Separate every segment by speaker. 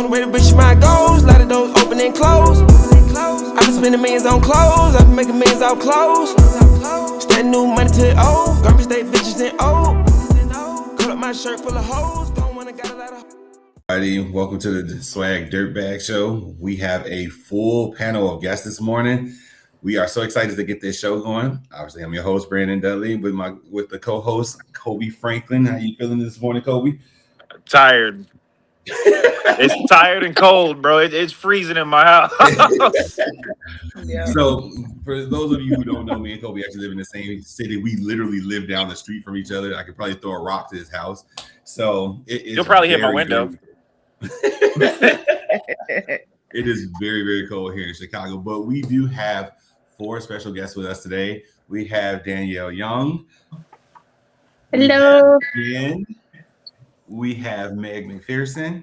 Speaker 1: on the way to reach my goals. A lot of doors open and close. I've been spending millions on clothes. I've been making millions off clothes. Stand new money to the old. Garbage stay bitches and old. Cut up my shirt full of hoes. Don't wanna got a lot of.
Speaker 2: Alrighty, welcome to the Swag Dirtbag Show. We have a full panel of guests this morning. We are so excited to get this show going. Obviously, I'm your host, Brandon Dudley, with the co-host, Kobe Franklin. How you feeling this morning, Kobe?
Speaker 3: Tired. It's tired and cold, bro. It's freezing in my house.
Speaker 2: Yeah. So, for those of you who don't know, me and Kobe actually live in the same city. We literally live down the street from each other. I could probably throw a rock to his house. So,
Speaker 3: you'll probably hit my window.
Speaker 2: It is very, very cold here in Chicago, but we do have 4 special guests with us today. We have Danielle Young.
Speaker 4: Hello.
Speaker 2: We have Meg McPherson.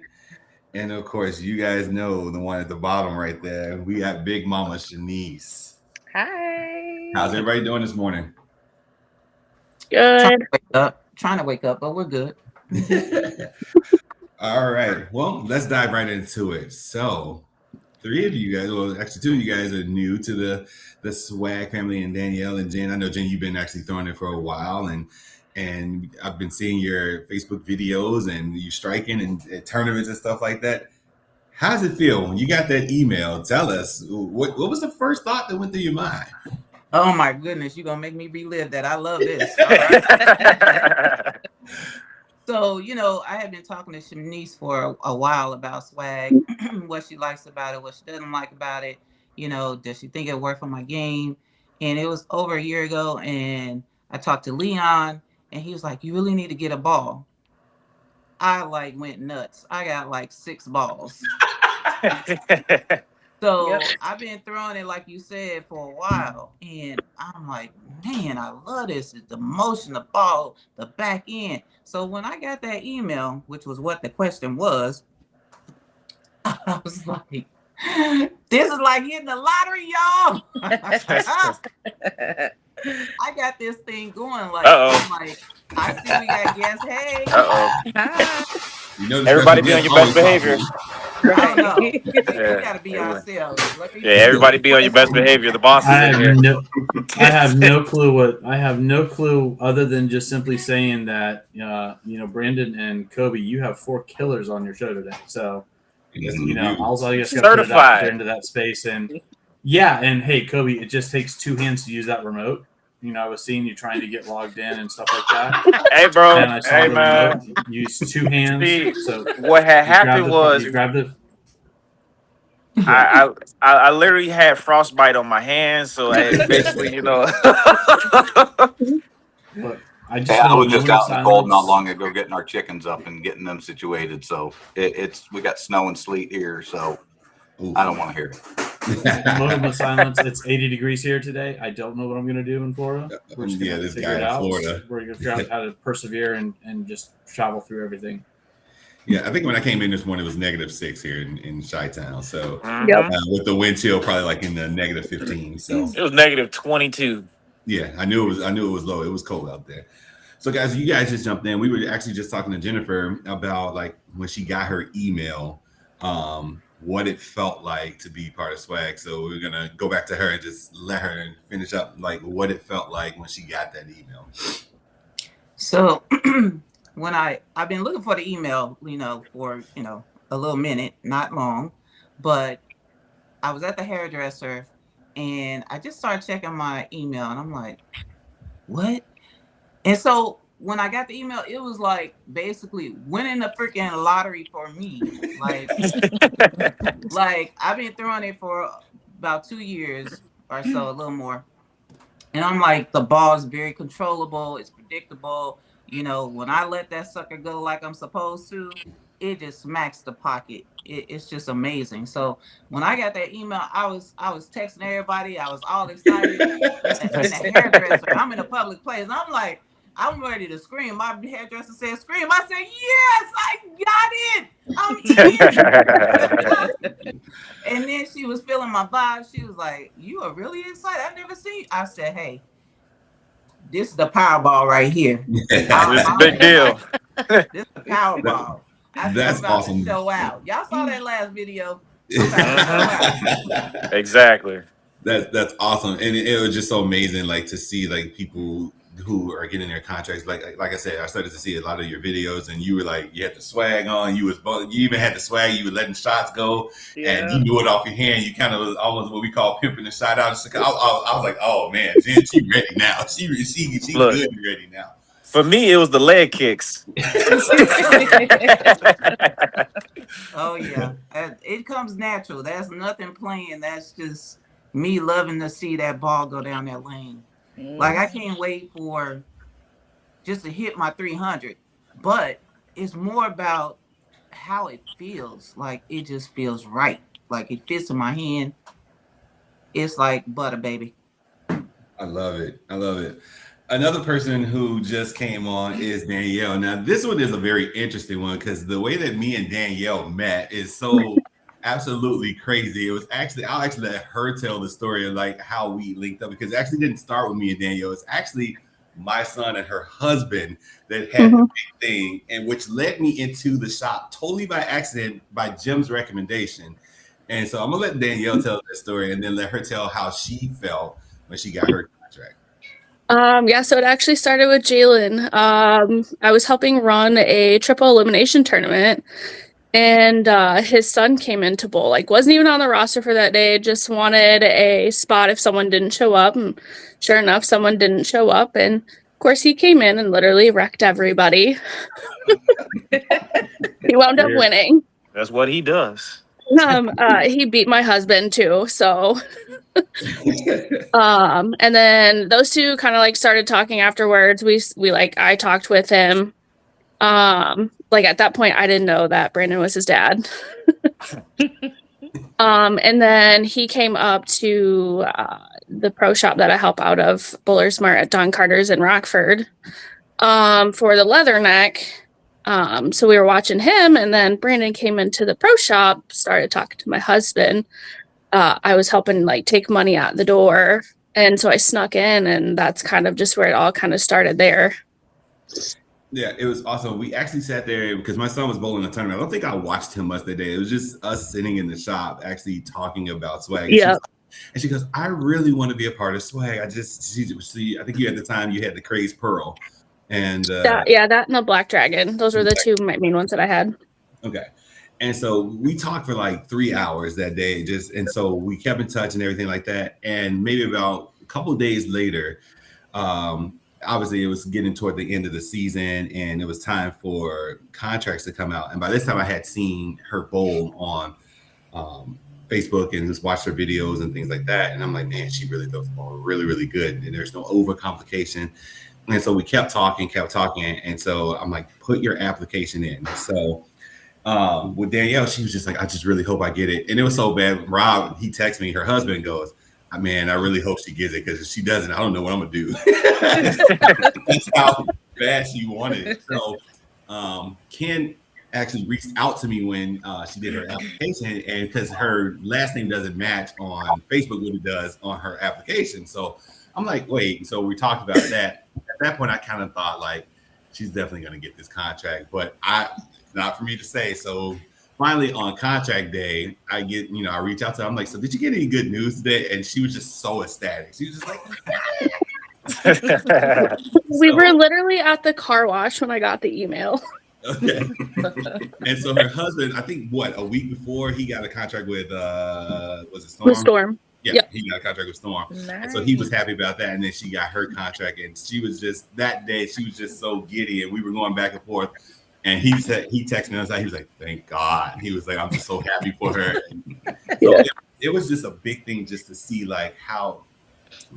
Speaker 2: And of course, you guys know the one at the bottom right there. We got Big Mama Shanice.
Speaker 4: Hi.
Speaker 2: How's everybody doing this morning?
Speaker 4: Good.
Speaker 5: Trying to wake up, but we're good.
Speaker 2: All right. Well, let's dive right into it. So, 3 of you guys, well, actually 2 of you guys are new to the Swag family, and Danielle and Jen. I know, Jen, you've been actually throwing it for a while, and I've been seeing your Facebook videos and you striking and tournaments and stuff like that. How does it feel when you got that email? Tell us, what was the first thought that went through your mind?
Speaker 5: Oh my goodness, you're gonna make me relive that. I love this. All right. So, I have been talking to Shanice for a while about Swag, what she likes about it, what she doesn't like about it. Does she think it worked for my game? And it was over a year ago, and I talked to Leon, and he was like, "You really need to get a ball." I went nuts. I got 6 balls. So I've been throwing it, like you said, for a while. And I'm like, man, I love this. It's the motion, the ball, the back end. So when I got that email, which was what the question was, I was like, this is like hitting the lottery, y'all. I got this thing going. I'm like, I see we got guests. Hey.
Speaker 3: Everybody be on your best behavior.
Speaker 5: I know. We gotta be ourselves.
Speaker 3: Everybody be on your best behavior. The boss is in here.
Speaker 6: I have no clue other than just simply saying that Brandon and Kobe, you have 4 killers on your show today. So also I guess gotta put it out there into that space. And and hey, Kobe, it just takes 2 hands to use that remote. I was seeing you trying to get logged in and stuff like that.
Speaker 3: Hey, bro.
Speaker 6: And I saw the remote use 2 hands.
Speaker 3: See,
Speaker 6: so
Speaker 3: what had happened was I literally had frostbite on my hands, so I basically,
Speaker 6: Look,
Speaker 7: I was just out in the cold not long ago getting our chickens up and getting them situated. So we got snow and sleet here, so I don't want to hear it.
Speaker 6: Moment of silence. It's 80 degrees here today. I don't know what I'm going to do in Florida. We're just going to figure it out. Florida. We're going to figure out how to persevere and just travel through everything.
Speaker 2: Yeah, I think when I came in this morning, it was -6 here in Chi-Town. So with the wind chill, probably in the -15. So
Speaker 3: it was -22.
Speaker 2: Yeah, I knew it was low. It was cold out there. So guys, you guys just jumped in. We were actually just talking to Jennifer about when she got her email, what it felt like to be part of Swag. So we're gonna go back to her and just let her finish up what it felt like when she got that email.
Speaker 5: So when I've been looking for the email, for a little minute, not long, but I was at the hairdresser and I just started checking my email and I'm like, what? And so when I got the email, it was basically winning the freaking lottery for me. I've been throwing it for about 2 years or so, a little more. And I'm like, the ball is very controllable. It's predictable. When I let that sucker go like I'm supposed to, it just smacks the pocket. It's just amazing. So when I got that email, I was texting everybody. I was all excited. And the hairdresser, I'm in a public place. And I'm like, I'm ready to scream. My hairdresser said, scream. I said, yes, I got it. I'm in. And then she was feeling my vibe. She was like, you are really excited. I've never seen you. I said, hey, this is the Powerball right here.
Speaker 3: This is a big deal.
Speaker 5: This is the Powerball. I
Speaker 2: That's
Speaker 5: am about
Speaker 2: awesome.
Speaker 5: to show out. Y'all saw that last video. I'm about to show out.
Speaker 3: Exactly.
Speaker 2: That's awesome, and it was just so amazing, like to see like people who are getting their contracts. Like I said, I started to see a lot of your videos, and you were like, you had the swag on. You even had the swag. You were letting shots go, and you knew it off your hand. You kind of was almost what we call pimping the shot out. I was like, oh man, Jen, she ready now. She
Speaker 3: Look,
Speaker 2: good and ready now.
Speaker 3: For me, it was the leg kicks.
Speaker 5: Oh yeah, it comes natural. That's nothing playing. That's just me loving to see that ball go down that lane. Like I can't wait for just to hit my 300, but it's more about how it feels. Like it just feels right. Like it fits in my hand. It's like butter, baby.
Speaker 2: I love it. Another person who just came on is Danielle. Now, this one is a very interesting one because the way that me and Danielle met is so absolutely crazy. It was I'll actually let her tell the story of like how we linked up, because it actually didn't start with me and Danielle. It's actually my son and her husband that had the big thing, and which led me into the shop totally by accident by Jim's recommendation. And so I'm gonna let Danielle tell that story and then let her tell how she felt when she got her contract.
Speaker 4: Yeah, so it actually started with Jalen. I was helping run a triple elimination tournament, and his son came in to bowl. Like, wasn't even on the roster for that day, just wanted a spot if someone didn't show up. And sure enough, someone didn't show up. And of course, he came in and literally wrecked everybody. He wound up winning.
Speaker 3: That's what he does.
Speaker 4: He beat my husband too, so and then those two kind of like started talking afterwards. We like, I talked with him. Like at that point I didn't know that Brandon was his dad. And then he came up to the pro shop that I help out of, Buller Smart at Don Carter's in Rockford, for the leatherneck. So we were watching him, and then Brandon came into the pro shop, started talking to my husband. I was helping like take money out the door, and so I snuck in, and that's kind of just where it all kind of started there.
Speaker 2: Yeah, it was awesome. We actually sat there because my son was bowling a tournament. I don't think I watched him much that day. It was just us sitting in the shop actually talking about swag.
Speaker 4: Yeah.
Speaker 2: And she goes, I really want to be a part of swag. I think you at the time you had the Craze Pearl. And
Speaker 4: that and the Black Dragon. Those were the two main ones that I had.
Speaker 2: Okay. And so we talked for like 3 hours that day, and so we kept in touch and everything like that. And maybe about a couple of days later, obviously it was getting toward the end of the season and it was time for contracts to come out. And by this time I had seen her bowl on Facebook and just watched her videos and things like that. And I'm like, man, she really throws the ball really, really good. And there's no overcomplication. And so we kept talking. And so I'm like, put your application in. So with Danielle, she was just like, I just really hope I get it. And it was so bad. Rob, he texted me, her husband goes, man, I really hope she gets it, because if she doesn't, I don't know what I'm going to do. That's how bad she wanted it. So Ken actually reached out to me when she did her application, and because her last name doesn't match on Facebook what it does on her application. So I'm like, wait. So we talked about that. At that point, I kind of thought like, she's definitely going to get this contract, but not for me to say. So finally on contract day, I reach out to her. I'm like, so did you get any good news today? And she was just so ecstatic. She was just like,
Speaker 4: we were literally at the car wash when I got the email.
Speaker 2: Okay. And so her husband, I think a week before, he got a contract with was it Storm?
Speaker 4: With Storm.
Speaker 2: Yeah, yep. He got a contract with Storm. Nice. And so he was happy about that. And then she got her contract, and she was just that day, she was just so giddy, and we were going back and forth. And he texted me outside. He was like, thank God. He was like, I'm just so happy for her. So it was just a big thing just to see like how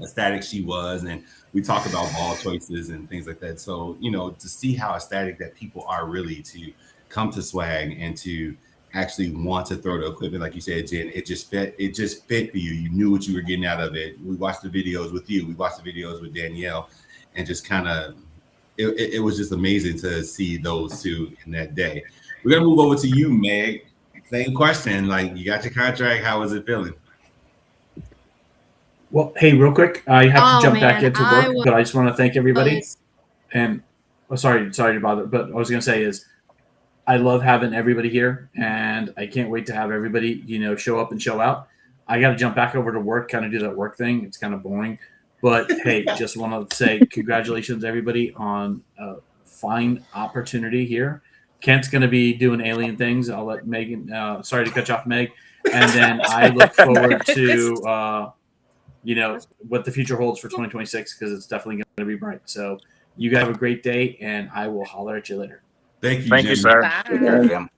Speaker 2: ecstatic she was. And we talk about ball choices and things like that. So, to see how ecstatic that people are really to come to swag and to actually want to throw the equipment, like you said, Jen, it just fit for you. You knew what you were getting out of it. We watched the videos with you. We watched the videos with Danielle, and just kind of, it was just amazing to see those two in that day. We're going to move over to you, Meg. Same question. Like, you got your contract. How was it feeling?
Speaker 6: Well, hey, real quick, I have to jump back into work, but I just want to thank everybody. And sorry to bother, but what I was going to say is I love having everybody here, and I can't wait to have everybody, show up and show out. I got to jump back over to work, kind of do that work thing. It's kind of boring, but hey, just want to say congratulations, everybody, on a fine opportunity here. Kent's going to be doing alien things. I'll let Megan. Sorry to cut you off, Meg. And then I look forward to what the future holds for 2026 because it's definitely going to be bright. So you guys have a great day, and I will holler at you later.
Speaker 2: Thank you,
Speaker 3: Thank you,
Speaker 2: Jimmy.
Speaker 3: sir.
Speaker 7: Bye.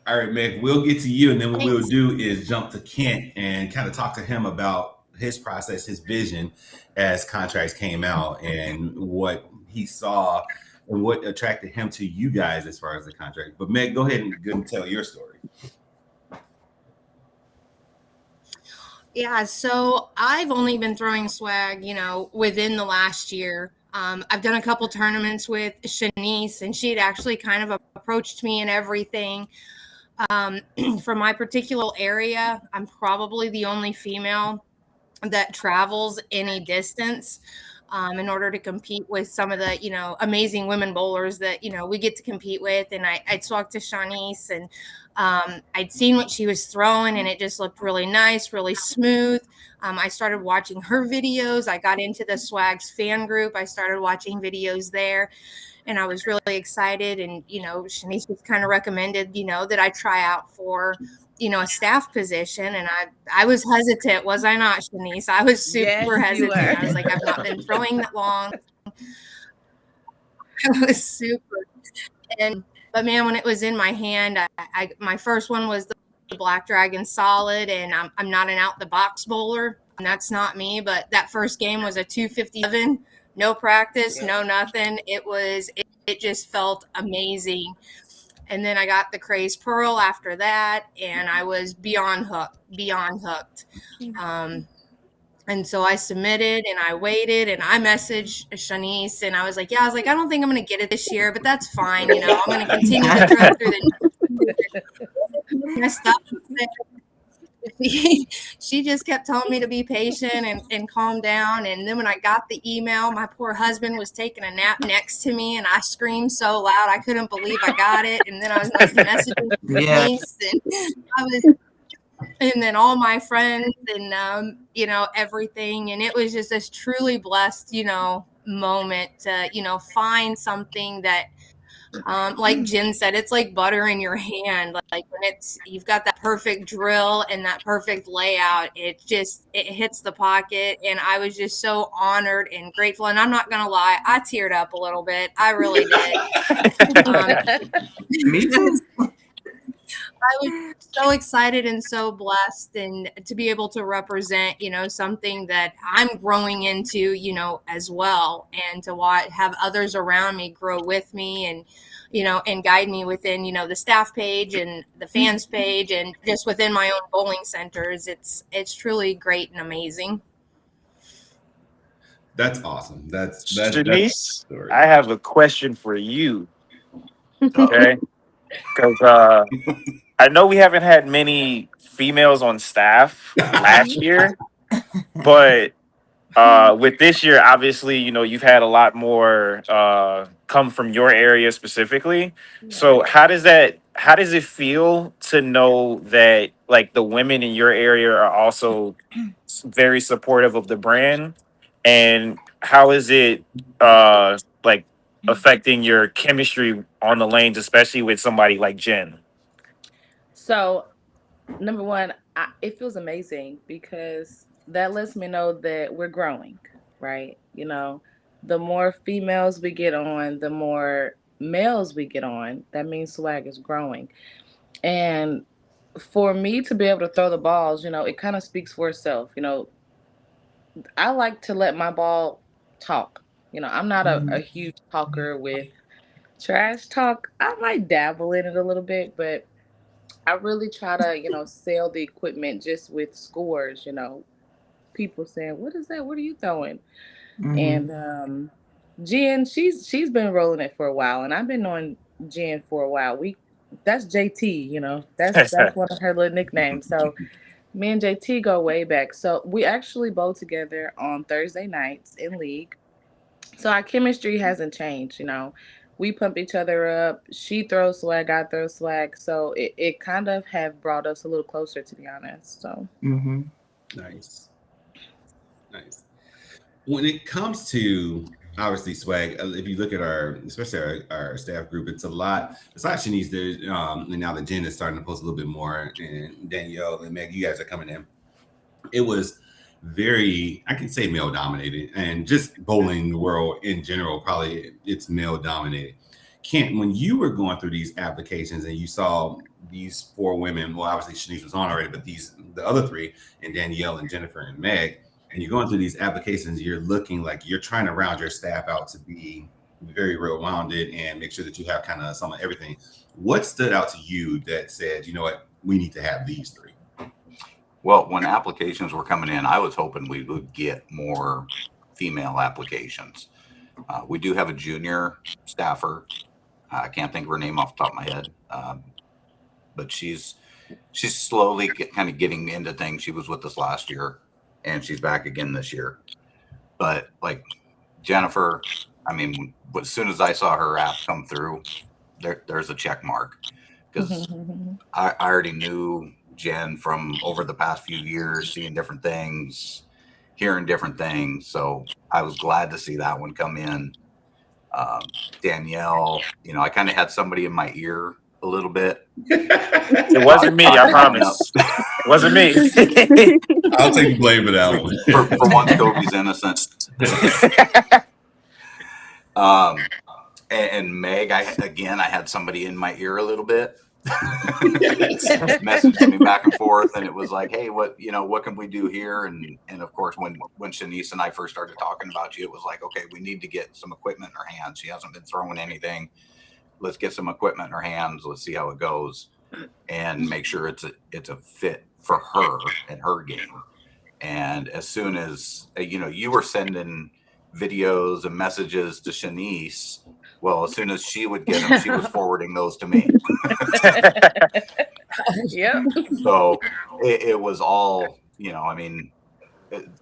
Speaker 2: All right, Meg, we'll get to you. And then what we'll do is jump to Kent and kind of talk to him about his process, his vision as contracts came out and what he saw and what attracted him to you guys as far as the contract. But Meg, go ahead and tell your story.
Speaker 8: Yeah, so I've only been throwing swag, within the last year. I've done a couple tournaments with Shanice, and she had actually kind of approached me and everything. From my particular area, I'm probably the only female that travels any distance in order to compete with some of the, amazing women bowlers that, we get to compete with. And I talked to Shanice, and I'd seen what she was throwing, and it just looked really nice, really smooth. I started watching her videos. I got into the Swags fan group. I started watching videos there, and I was really excited. And, Shanice just kind of recommended, that I try out for, a staff position. And I was hesitant, was I not, Shanice? I was super hesitant. I was like, I've not been throwing that long. I was super. But man, when it was in my hand, my first one was the Black Dragon Solid, and I'm not an out the box bowler, and that's not me. But that first game was a 257, no practice, no nothing. It just felt amazing. And then I got the Craze Pearl after that, and I was beyond hooked. And so I submitted, and I waited, and I messaged Shanice, and I was like, I don't think I'm going to get it this year, but that's fine. I'm going to continue to throw through the stuff. She just kept telling me to be patient and calm down. And then when I got the email, my poor husband was taking a nap next to me, and I screamed so loud I couldn't believe I got it. And then I was like messaging Shanice, and then all my friends and, everything. And it was just this truly blessed, moment to, find something that, like Jen said, it's like butter in your hand. Like when you've got that perfect drill and that perfect layout, it hits the pocket. And I was just so honored and grateful. And I'm not going to lie, I teared up a little bit. I really did.
Speaker 5: Me too.
Speaker 8: I was so excited and so blessed, and to be able to represent, something that I'm growing into, as well, and to have others around me grow with me and, and guide me within, the staff page and the fans page and just within my own bowling centers. It's truly great and amazing.
Speaker 2: That's awesome. That's
Speaker 3: Shanice, I have a question for you. Okay. Because I know we haven't had many females on staff last year, but with this year, obviously, you've had a lot more come from your area specifically. So how does it feel to know that like the women in your area are also very supportive of the brand? And how is it like affecting your chemistry on the lanes, especially with somebody like Jen?
Speaker 9: So, number one, it feels amazing because that lets me know that we're growing, right? The more females we get on, the more males we get on. That means swag is growing. And for me to be able to throw the balls, it kind of speaks for itself. I like to let my ball talk. I'm not a huge talker with trash talk. I might dabble in it a little bit, but I really try to, sell the equipment just with scores, people saying, "What is that? What are you throwing?" And Jen, she's been rolling it for a while, and I've been knowing Jen for a while. That's JT, that's one of her little nicknames. So me and JT go way back. So we actually bowl together on Thursday nights in league. So our chemistry hasn't changed, we pump each other up. She throws swag, I throw swag. So it kind of have brought us a little closer, to be honest. So
Speaker 2: Nice. When it comes to obviously swag, if you look at especially our staff group, it's a lot. Besides Shanice, there's and now that Jen is starting to post a little bit more, and Danielle and Meg, you guys are coming in. It was very, I can say, male dominated, and just bowling world in general, probably it's male dominated. Kent, when you were going through these applications and you saw these 4 women, well, obviously Shanice was on already, but the other 3, and Danielle and Jennifer and Meg, and you're going through these applications, you're looking like you're trying to round your staff out to be very well-rounded and make sure that you have kind of some of everything. What stood out to you that said, you know what, we need to have these 3?
Speaker 7: Well, when applications were coming in, I was hoping we would get more female applications. We do have a junior staffer. I can't think of her name off the top of my head, but she's slowly kind of getting into things. She was with us last year, and she's back again this year. But like Jennifer, I mean, as soon as I saw her app come through, there's a check mark, because I already knew Jen from over the past few years, seeing different things, hearing different things. So I was glad to see that one come in. Danielle, you know, I kind of had somebody in my ear a little bit.
Speaker 3: It wasn't me, I promise. It wasn't me.
Speaker 2: I'll take blame for that one.
Speaker 7: For once, Kobe's innocent. And Meg, I had somebody in my ear a little bit. Messaging me back and forth, and it was like, hey, what can we do here? And of course, when Shanice and I first started talking about you, it was like, okay, we need to get some equipment in her hands. She hasn't been throwing anything. Let's get some equipment in her hands. Let's see how it goes, and make sure it's a fit for her and her game. And as soon as you were sending videos and messages to Shanice, well, as soon as she would get them, she was forwarding those to me.
Speaker 9: Yep.
Speaker 7: So it was all, I mean,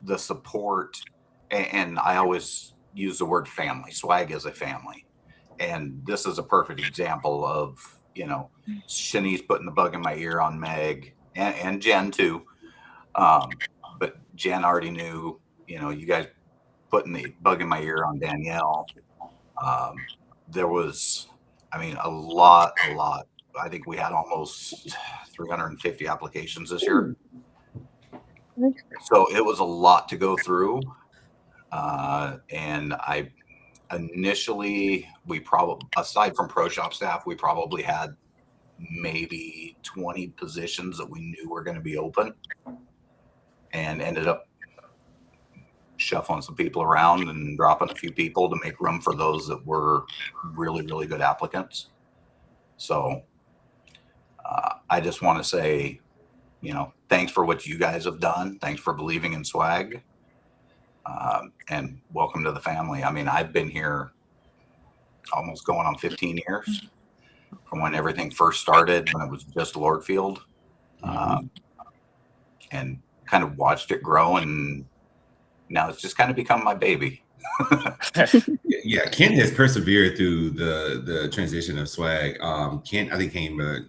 Speaker 7: the support, and I always use the word family. Swag is a family. And this is a perfect example of, Shanice putting the bug in my ear on Meg and Jen too. But Jen already knew, you guys putting the bug in my ear on Danielle. There was, a lot. I think we had almost 350 applications this year. So it was a lot to go through. And initially, aside from Pro Shop staff, we probably had maybe 20 positions that we knew were going to be open, and ended up shuffling some people around and dropping a few people to make room for those that were really, really good applicants. So I just want to say, thanks for what you guys have done. Thanks for believing in swag. And welcome to the family. I've been here almost going on 15 years from when everything first started, when it was just Lordfield, and kind of watched it grow, and now it's just kind of become my baby.
Speaker 2: Yeah, Kent has persevered through the transition of swag. Kent, I think, came a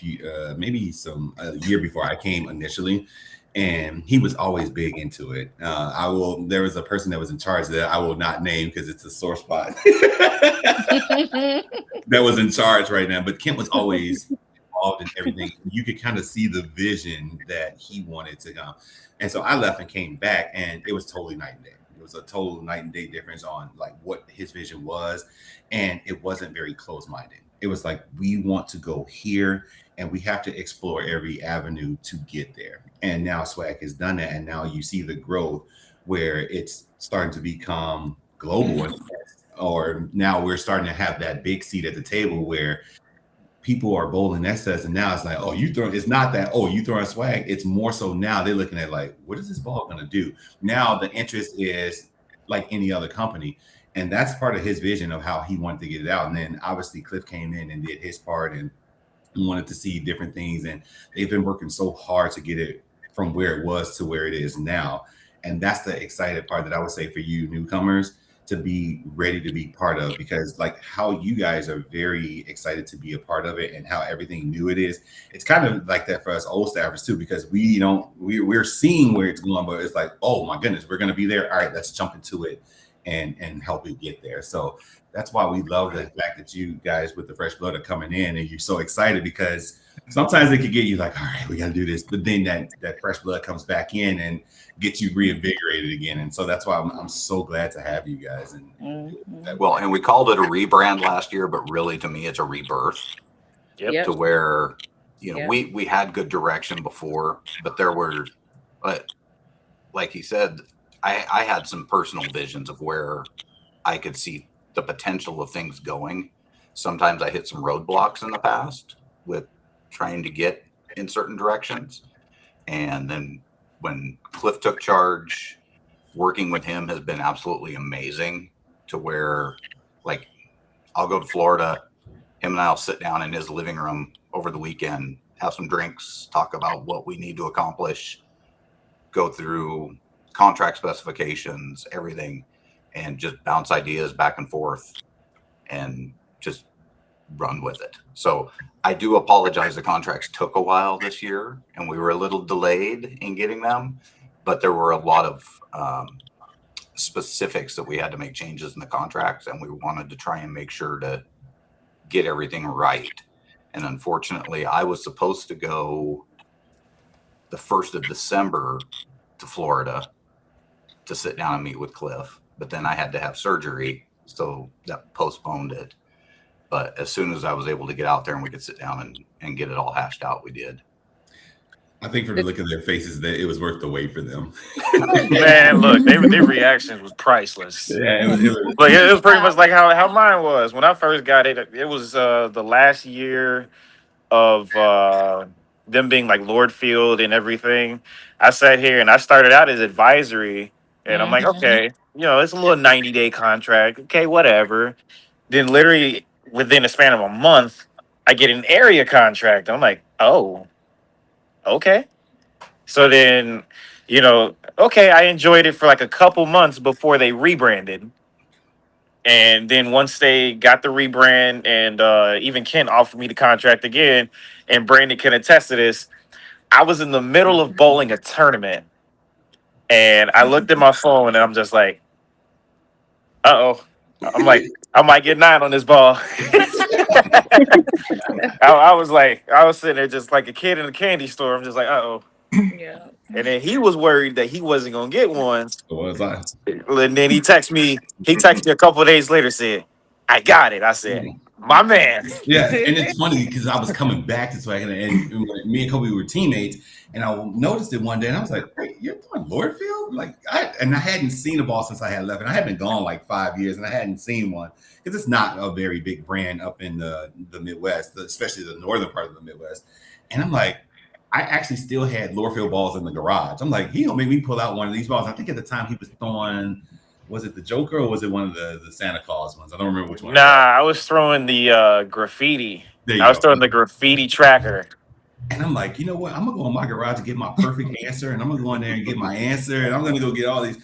Speaker 2: year before I came initially, and he was always big into it. There was a person that was in charge that I will not name because it's a sore spot that was in charge right now. But Kent was always involved in everything. You could kind of see the vision that he wanted to go. And so I left and came back, and it was totally night and day. It was a total night and day difference on like what his vision was. And it wasn't very close-minded. It was like, we want to go here, and we have to explore every avenue to get there. And now swag has done that. And now you see the growth where it's starting to become global. Or now we're starting to have that big seat at the table where people are bowling next to us. And now it's like, it's not that, you throwing swag. It's more so now they're looking at like, what is this ball going to do? Now the interest is like any other company. And that's part of his vision of how he wanted to get it out. And then obviously Cliff came in and did his part and wanted to see different things. And they've been working so hard to get it from where it was to where it is now. And that's the excited part that I would say for you newcomers, to be ready to be part of, because like how you guys are very excited to be a part of it and how everything new it is. It's kind of like that for us old staffers too, because we're seeing where it's going, but it's like, oh my goodness, we're going to be there. All right, let's jump into it and help it get there. So that's why we love the fact that you guys with the fresh blood are coming in and you're so excited, because sometimes it could get you like, all right, we got to do this. But then that fresh blood comes back in and gets you reinvigorated again. And so that's why I'm so glad to have you guys. And
Speaker 7: well, and we called it a rebrand last year, but really to me, it's a rebirth.
Speaker 3: Yep.
Speaker 7: To where, we had good direction before, but like he said, I had some personal visions of where I could see the potential of things going. Sometimes I hit some roadblocks in the past with trying to get in certain directions. And then when Cliff took charge, working with him has been absolutely amazing, to where like I'll go to Florida, him and I'll sit down in his living room over the weekend, have some drinks, talk about what we need to accomplish, go through contract specifications, everything, and just bounce ideas back and forth and just run with it. So I do apologize. The contracts took a while this year and we were a little delayed in getting them, but there were a lot of specifics that we had to make changes in the contracts, and we wanted to try and make sure to get everything right. And unfortunately, I was supposed to go the 1st of December to Florida to sit down and meet with Cliff, but then I had to have surgery, so that postponed it. But as soon as I was able to get out there and we could sit down and get it all hashed out, we did.
Speaker 2: I think from the look of their faces that it was worth the wait for them.
Speaker 3: Man, look, their reaction was priceless.
Speaker 2: Yeah, it
Speaker 3: was pretty much like how mine was when I first got it. It was the last year of them being like Lordfield and everything. I sat here and I started out as advisory, and I'm like, okay, it's a little 90-day contract. Okay, whatever. Then literally within a span of a month, I get an area contract. I'm like, oh, okay. So then, okay, I enjoyed it for like a couple months before they rebranded. And then once they got the rebrand, and even Ken offered me the contract again, and Brandon can attest to this, I was in the middle of bowling a tournament, and I looked at my phone, and I'm just like, uh-oh. I'm like, I might get 9 on this ball. I was sitting there just like a kid in a candy store. I'm just like, uh-oh.
Speaker 9: Yeah.
Speaker 3: And then he was worried that he wasn't going to get one.
Speaker 2: So was I.
Speaker 3: And then he texted me a couple of days later, said, I got it. I said, my man.
Speaker 2: Yeah, and it's funny because I was coming back to Swag, and me and Kobe were teammates, and I noticed it one day, and I was like, "Wait, you're doing Lordfield?" Like, I hadn't seen a ball since I had left, and I had been gone like 5 years, and I hadn't seen one because it's not a very big brand up in the Midwest, especially the northern part of the Midwest. And I'm like, I actually still had Lordfield balls in the garage. I'm like, he don't make me pull out one of these balls. I think at the time he was throwing. Was it the Joker or was it one of the Santa Claus ones? I don't remember which one.
Speaker 3: Nah, I was throwing the graffiti. I was throwing the graffiti tracker.
Speaker 2: And I'm like, you know what? I'm going to go in my garage and get my perfect answer. And I'm going to go in there and get my answer. And I'm going to go get all these.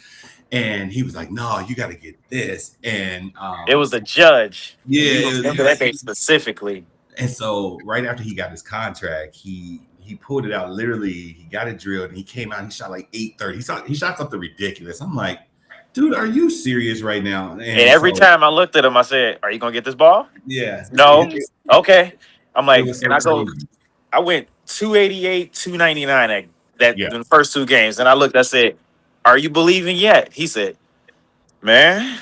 Speaker 2: And he was like, no, you got to get this. And
Speaker 3: it was the judge.
Speaker 2: Yeah.
Speaker 3: That day specifically.
Speaker 2: And so right after he got his contract, he pulled it out. Literally, he got it drilled. And he came out and he shot like 830. He shot something ridiculous. I'm like, dude, are you serious right now?
Speaker 3: And every time I looked at him, I said, are you going to get this ball?
Speaker 2: Yeah.
Speaker 3: No. Okay. I'm like, and I went 288, 299 in the first 2 games. And I looked, I said, are you believing yet? He said, man.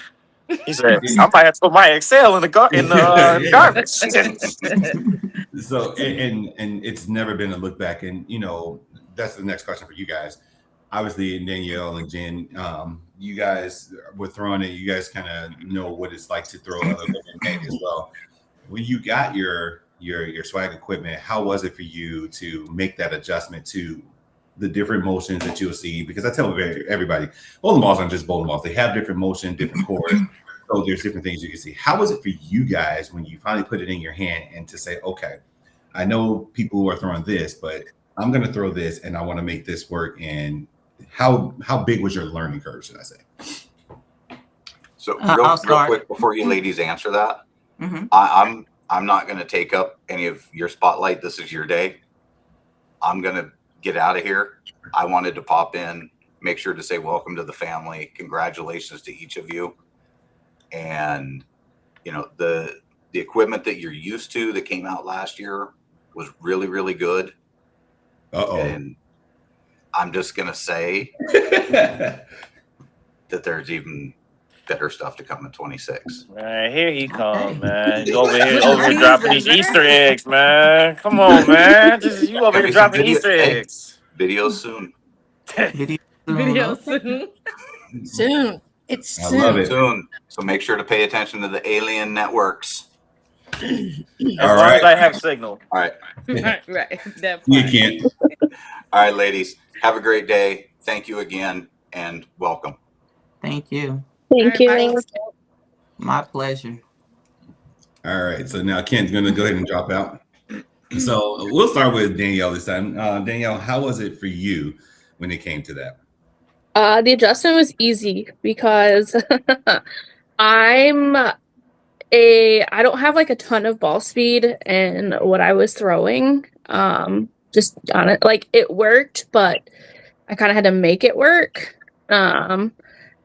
Speaker 3: He said, I might have to put my Excel in the garbage.
Speaker 2: So, and it's never been a look back. And, that's the next question for you guys. Obviously, Danielle and Jen, you guys were throwing it. You guys kind of know what it's like to throw other women as well. When you got your swag equipment, how was it for you to make that adjustment to the different motions that you'll see? Because I tell everybody, bowling balls aren't just bowling balls. They have different motion, different chords. So there's different things you can see. How was it for you guys when you finally put it in your hand and to say, okay, I know people are throwing this, but I'm going to throw this and I want to make this work. And how big was your learning curve, should I say?
Speaker 7: So
Speaker 5: I'll
Speaker 7: real
Speaker 5: start.
Speaker 7: quick before you ladies answer that,
Speaker 5: Mm-hmm.
Speaker 7: I'm not going to take up any of your spotlight. This is your day. I'm going to get out of here. I wanted to pop in, make sure to say welcome to the family. Congratulations to each of you. And you know, the equipment that you're used to that came out last year was really, really good. And I'm just going to say that there's even better stuff to come in 26.
Speaker 3: Man, here he comes,
Speaker 5: Okay.
Speaker 3: man. You over here dropping these Easter eggs, man. Come on, man. You over here dropping Easter eggs.
Speaker 7: Videos soon.
Speaker 9: Video soon.
Speaker 8: Soon. It's
Speaker 2: I
Speaker 8: soon.
Speaker 2: love it.
Speaker 7: Soon. So make sure to pay attention to the alien networks.
Speaker 3: As long as I have signal.
Speaker 7: All right.
Speaker 9: Right. That
Speaker 2: You
Speaker 9: part.
Speaker 2: can't.
Speaker 7: All right, ladies. Have a great day. Thank you again and welcome.
Speaker 5: Thank you.
Speaker 4: Thank you.
Speaker 8: Thanks.
Speaker 5: My pleasure.
Speaker 2: All right. So now Kent's going to go ahead and drop out. So we'll start with Danielle this time. Danielle, how was it for you when it came to that?
Speaker 4: The adjustment was easy because I don't have like a ton of ball speed and what I was throwing. Just on it, like it worked, but I kind of had to make it work.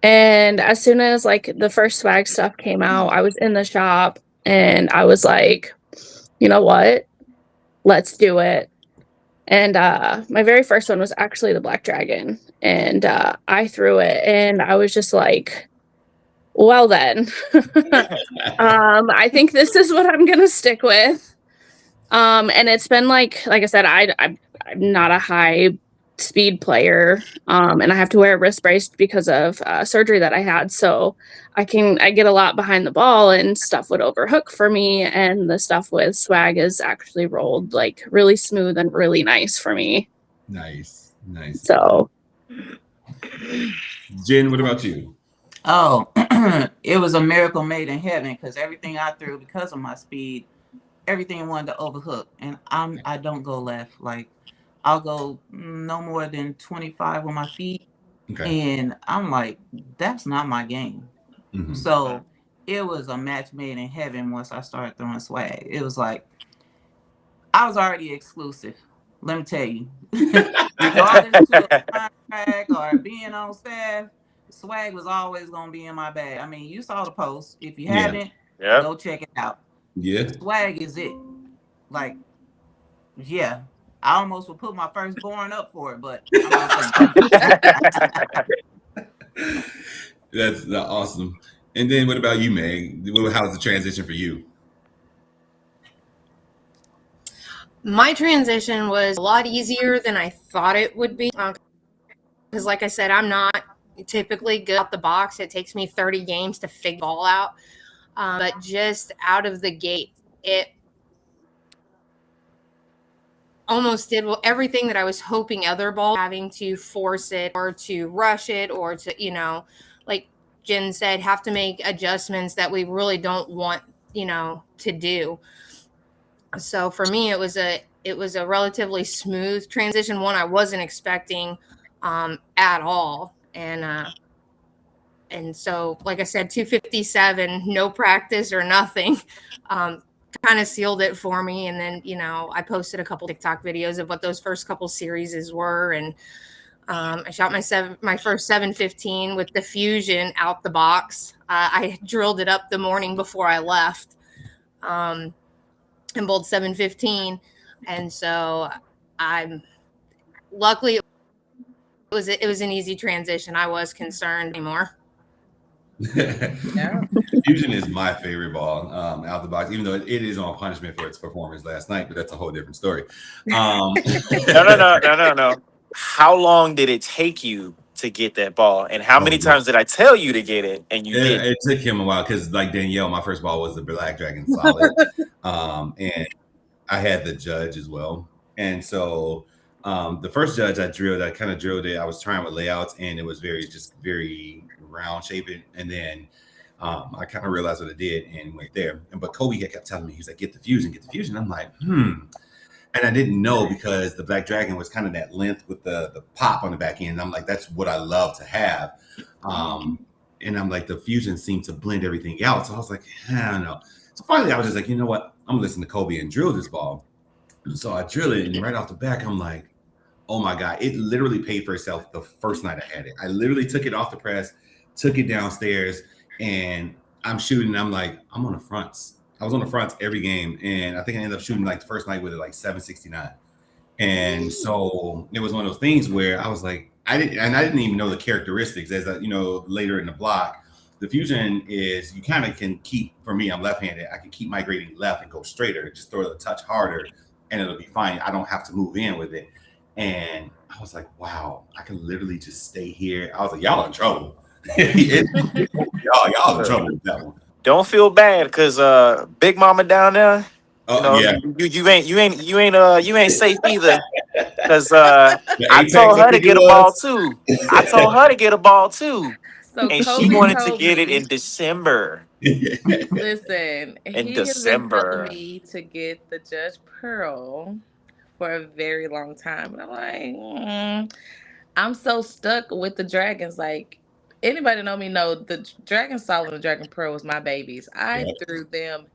Speaker 4: And as soon as like the first swag stuff came out, I was in the shop and I was like, you know what? Let's do it. And my very first one was actually the Black Dragon. And I threw it and I was just like, well then, I think this is what I'm gonna stick with. And it's been like I said, I'm not a high speed player, and I have to wear a wrist brace because of surgery that I had. So I get a lot behind the ball, and stuff would overhook for me. And the stuff with swag is actually rolled like really smooth and really nice for me.
Speaker 2: Nice.
Speaker 4: So,
Speaker 2: Jen, what about you?
Speaker 5: Oh, it was a miracle made in heaven because everything I threw, because of my speed, everything wanted to overhook, and I don't go left. Like I'll go no more than 25 with my feet, and I'm like, that's not my game.
Speaker 2: Mm-hmm.
Speaker 5: So it was a match made in heaven once I started throwing swag. It was like I was already exclusive. Let me tell you, regardless to a contract or being on staff, swag was always gonna be in my bag. I mean, you saw the post. If you haven't, go check it out.
Speaker 2: Yeah.
Speaker 5: Swag is it. Like, yeah. I almost would put my firstborn up for it, but
Speaker 2: That's awesome. And then what about you, Meg? How was the transition for you?
Speaker 8: My transition was a lot easier than I thought it would be. Because like I said, I'm not typically good out the box. It takes me 30 games to figure it all out. But just out of the gate, it almost did everything that I was hoping other balls, having to force it or to rush it or to, like Jen said, have to make adjustments that we really don't want, to do. So for me, it was a relatively smooth transition, one I wasn't expecting at all. And so, like I said, 257, no practice or nothing, kind of sealed it for me. And then, I posted a couple TikTok videos of what those first couple series were. And I shot my first 715 with the Fusion out the box. I drilled it up the morning before I left. And bowled 715, and so I'm luckily it was an easy transition. I was concerned anymore.
Speaker 2: Fusion is my favorite ball out the box, even though it is on punishment for its performance last night, but that's a whole different story.
Speaker 3: No. How long did it take you to get that ball, and how many times did I tell you to get it and you didn't?
Speaker 2: It took him a while because, like Danielle, my first ball was the Black Dragon Solid, and I had the judge as well. And so the first judge I kind of drilled it. I was trying with layouts, and it was very round shaped. And then I kind of realized what it did and went there. But Kobe kept telling me, he's like, get the Fusion. I'm like, And I didn't know because the Black Dragon was kind of that length with the pop on the back end. I'm like, that's what I love to have. and I'm like, the fusion seemed to blend everything out. So I was like, I don't know. So finally, I was just like, you know what? I'm gonna listen to Kobe and drill this ball. So I drill it, and right off the back, I'm like, oh my God, it literally paid for itself the first night I had it. I literally took it off the press, took it downstairs, and I'm shooting. And I'm like, I'm on the fronts. I was on the fronts every game, and I think I ended up shooting like the first night with it like 769. And so it was one of those things where I was like, I didn't even know the characteristics. As you know, later in the block, the fusion is you kind of can keep. For me, I'm left-handed. I can keep migrating left and go straighter. Just throw it a touch harder, and it'll be fine. I don't have to move in with it. And I was like, wow, I can literally just stay here. I was like, y'all in trouble. y'all in trouble with that one.
Speaker 3: Don't feel bad, because Big Mama down there. Yeah. You ain't safe either. Because I told her to get a ball too. I told her to get a ball too.
Speaker 9: So
Speaker 3: And
Speaker 9: Kobe
Speaker 3: she wanted to
Speaker 9: told
Speaker 3: get it
Speaker 9: me-
Speaker 3: in December.
Speaker 9: Listen,
Speaker 3: In
Speaker 9: he
Speaker 3: December.
Speaker 9: has been telling me to get the Judge Pearl for a very long time. And I'm like, I'm so stuck with the Dragons. Like, anybody know me know the Dragon Solid and the Dragon Pearl was my babies. I threw them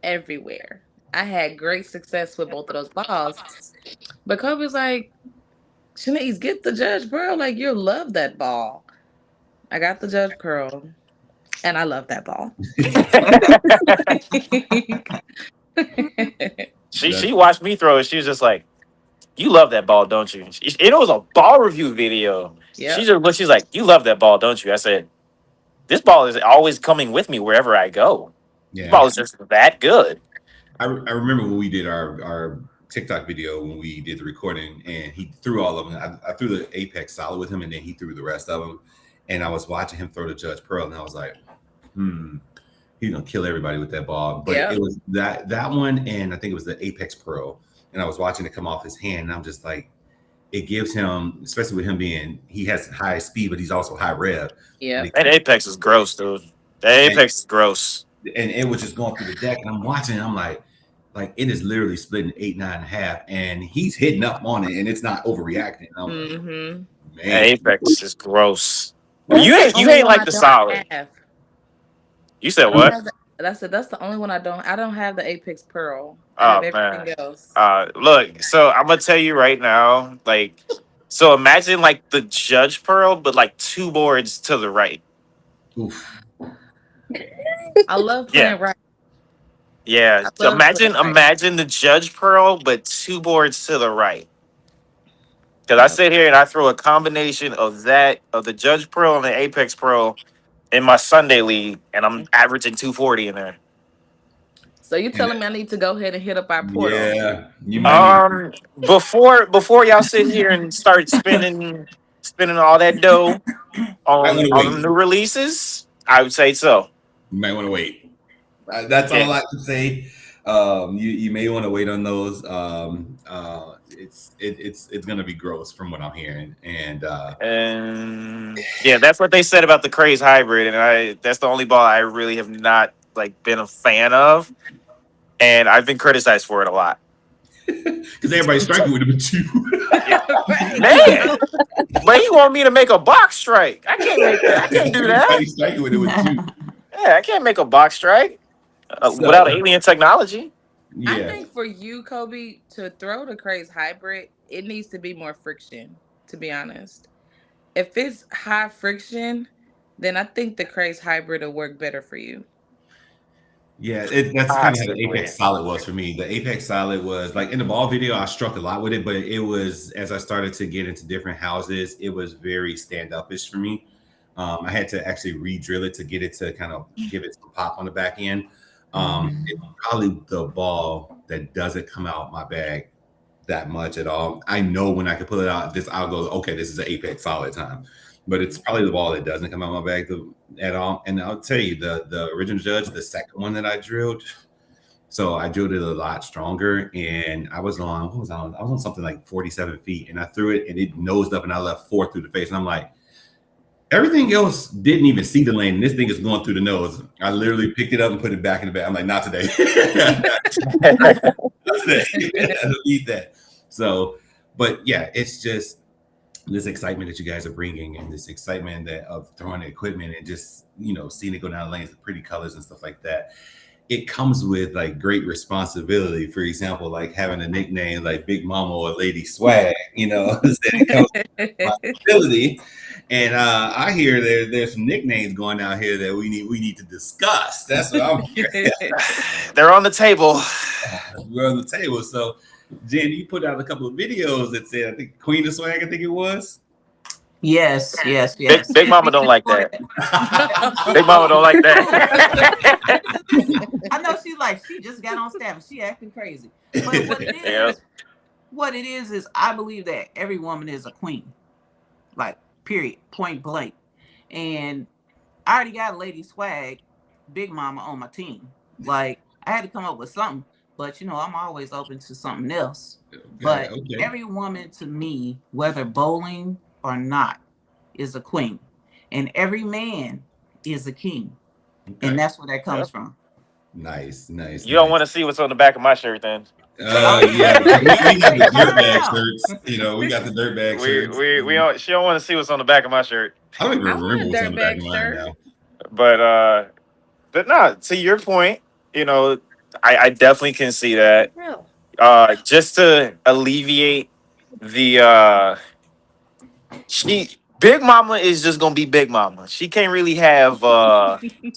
Speaker 9: everywhere. I had great success with both of those balls. But Kobe's like, Shanice, get the Judge Pearl. Like, you'll love that ball. I got the Judge Pearl, and I love that ball.
Speaker 3: She watched me throw it. She was just like, "You love that ball, don't you?" It was a ball review video.
Speaker 9: Yep.
Speaker 3: She's like, "You love that ball, don't you?" I said, "This ball is always coming with me wherever I go. This ball is just that good."
Speaker 2: I remember when we did our TikTok video when we did the recording, and he threw all of them. I threw the Apex Solid with him, and then he threw the rest of them. And I was watching him throw the Judge Pearl, and I was like, he's gonna kill everybody with that ball. But it was that one, and I think it was the Apex Pearl. And I was watching it come off his hand, and I'm just like, it gives him, especially with him being, he has high speed, but he's also high rev.
Speaker 9: Yeah,
Speaker 3: that Apex is gross, dude. That Apex is gross.
Speaker 2: And it was just going through the deck, and I'm watching, and I'm like it is literally splitting 8, 9.5, and he's hitting up on it, and it's not overreacting. And I'm like, man,
Speaker 3: Apex is gross. You ain't like the Solid. You said what?
Speaker 9: That's the only one I don't have the Apex Pearl.
Speaker 3: I have everything else. Look, so I'm gonna tell you right now, like, so imagine like the Judge Pearl, but like 2 boards to the right.
Speaker 2: Oof.
Speaker 9: I love playing right.
Speaker 3: Yeah. So imagine the Judge Pearl, but 2 boards to the right. Because I sit here and I throw a combination of the Judge Pearl and the Apex Pearl in my Sunday league, and I'm averaging 240 in there. So
Speaker 9: you telling me I need to go ahead and hit up our portal?
Speaker 2: Yeah. You might
Speaker 3: before y'all sit here and start spending all that dough on the new releases, I would say so.
Speaker 2: You might want to wait. That's all I can say. You may want to wait on those. It's gonna be gross from what I'm hearing, and
Speaker 3: yeah, that's what they said about the Craze Hybrid, and that's the only ball I really have not like been a fan of, and I've been criticized for it a lot
Speaker 2: because everybody's striking with it but you.
Speaker 3: Man, but he want me to make a box strike. I can't do that.
Speaker 2: Everybody's striking with it with you.
Speaker 3: Yeah, I can't make a box strike without alien technology.
Speaker 2: Yeah.
Speaker 9: I think for you, Kobe, to throw the Craze Hybrid, it needs to be more friction, to be honest. If it's high friction, then I think the Craze Hybrid will work better for you.
Speaker 2: Yeah, that's kind of how the Apex Solid was for me. The Apex Solid was like in the ball video, I struck a lot with it, but it was, as I started to get into different houses, it was very stand-up-ish for me. I had to actually re-drill it to get it to kind of give it some pop on the back end. It's probably the ball that doesn't come out my bag that much at all. I know when I can pull it out, I'll go, okay, this is an Apex Solid time. But it's probably the ball that doesn't come out my bag at all. And I'll tell you, the original Judge, the second one that I drilled, so I drilled it a lot stronger. And I was on, I was on something like 47 feet, and I threw it, and it nosed up, and I left 4 through the face. And I'm like, everything else didn't even see the lane, and this thing is going through the nose. I literally picked it up and put it back in the bag. I'm like, not today. Not today. I don't need that. So, but yeah, it's just, this excitement that you guys are bringing, and this excitement that of throwing the equipment and just seeing it go down lanes, the pretty colors and stuff like that. It comes with like great responsibility. For example, like having a nickname like Big Mama or Lady Swag, it comes with responsibility. And I hear there's some nicknames going out here that we need to discuss. That's what I'm hearing.
Speaker 3: They're on the table.
Speaker 2: We're on the table. So, Jen, you put out a couple of videos that said, I think Queen of Swag, I think it was.
Speaker 5: Yes.
Speaker 3: Big Mama don't like that. Big Mama don't like that.
Speaker 5: I know she just got on staff and she acting crazy. But what it is I believe that every woman is a queen. Like, period, point blank. And I already got Lady Swag, Big Mama on my team. Like, I had to come up with something, but I'm always open to something else. But every woman to me, whether bowling or not, is a queen. And every man is a king. Okay. And that's where that comes from.
Speaker 2: Nice.
Speaker 3: You don't want to see what's on the back of my shirt then.
Speaker 2: Yeah, we have the Dirtbag shirts. We got the Dirtbag shirts.
Speaker 3: We don't. She don't want to see what's on the back of my shirt.
Speaker 2: I don't even remember what's on the back of mine now.
Speaker 3: But no. To your point, I definitely can see that. Just to alleviate the Big Mama is just gonna be Big Mama. She can't really have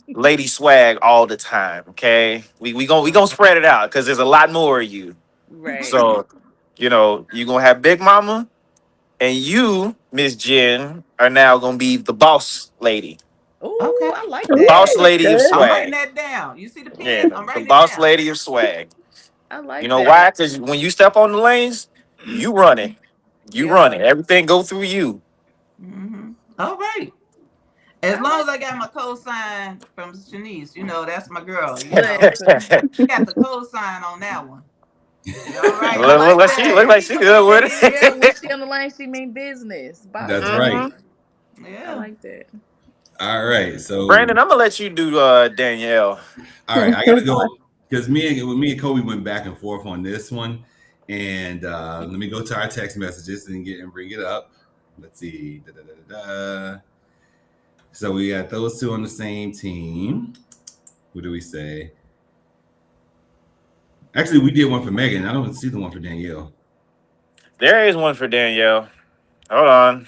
Speaker 3: Lady Swag all the time. Okay, we gonna spread it out because there's a lot more of you.
Speaker 9: Right.
Speaker 3: So you gonna have Big Mama, and you, Miss Jen, are now gonna be the boss lady.
Speaker 9: Oh, okay. I like
Speaker 3: the
Speaker 9: that.
Speaker 3: Boss lady of swag.
Speaker 5: I'm writing that down. You see the pen? I'm writing
Speaker 3: the boss lady of swag.
Speaker 9: I like.
Speaker 3: You know why? Because when you step on the lanes, you run it. You run it. Everything go through you.
Speaker 5: Mm-hmm. All right. As long as I got my cosign from Shanice, that's my girl. She got the cosign on that one. All right.
Speaker 3: Look like she good with it.
Speaker 9: Yeah, when she on the line, she mean business.
Speaker 2: That's right.
Speaker 5: Yeah,
Speaker 9: I like that.
Speaker 2: All right, so
Speaker 3: Brandon, I'm gonna let you do Danielle.
Speaker 2: All right, I gotta go because me and Kobe went back and forth on this one, and let me go to our text messages and bring it up. Let's see. So we got those two on the same team. What do we say? Actually, we did one for Megan. I don't see the one for Danielle.
Speaker 3: There is one for Danielle. Hold on.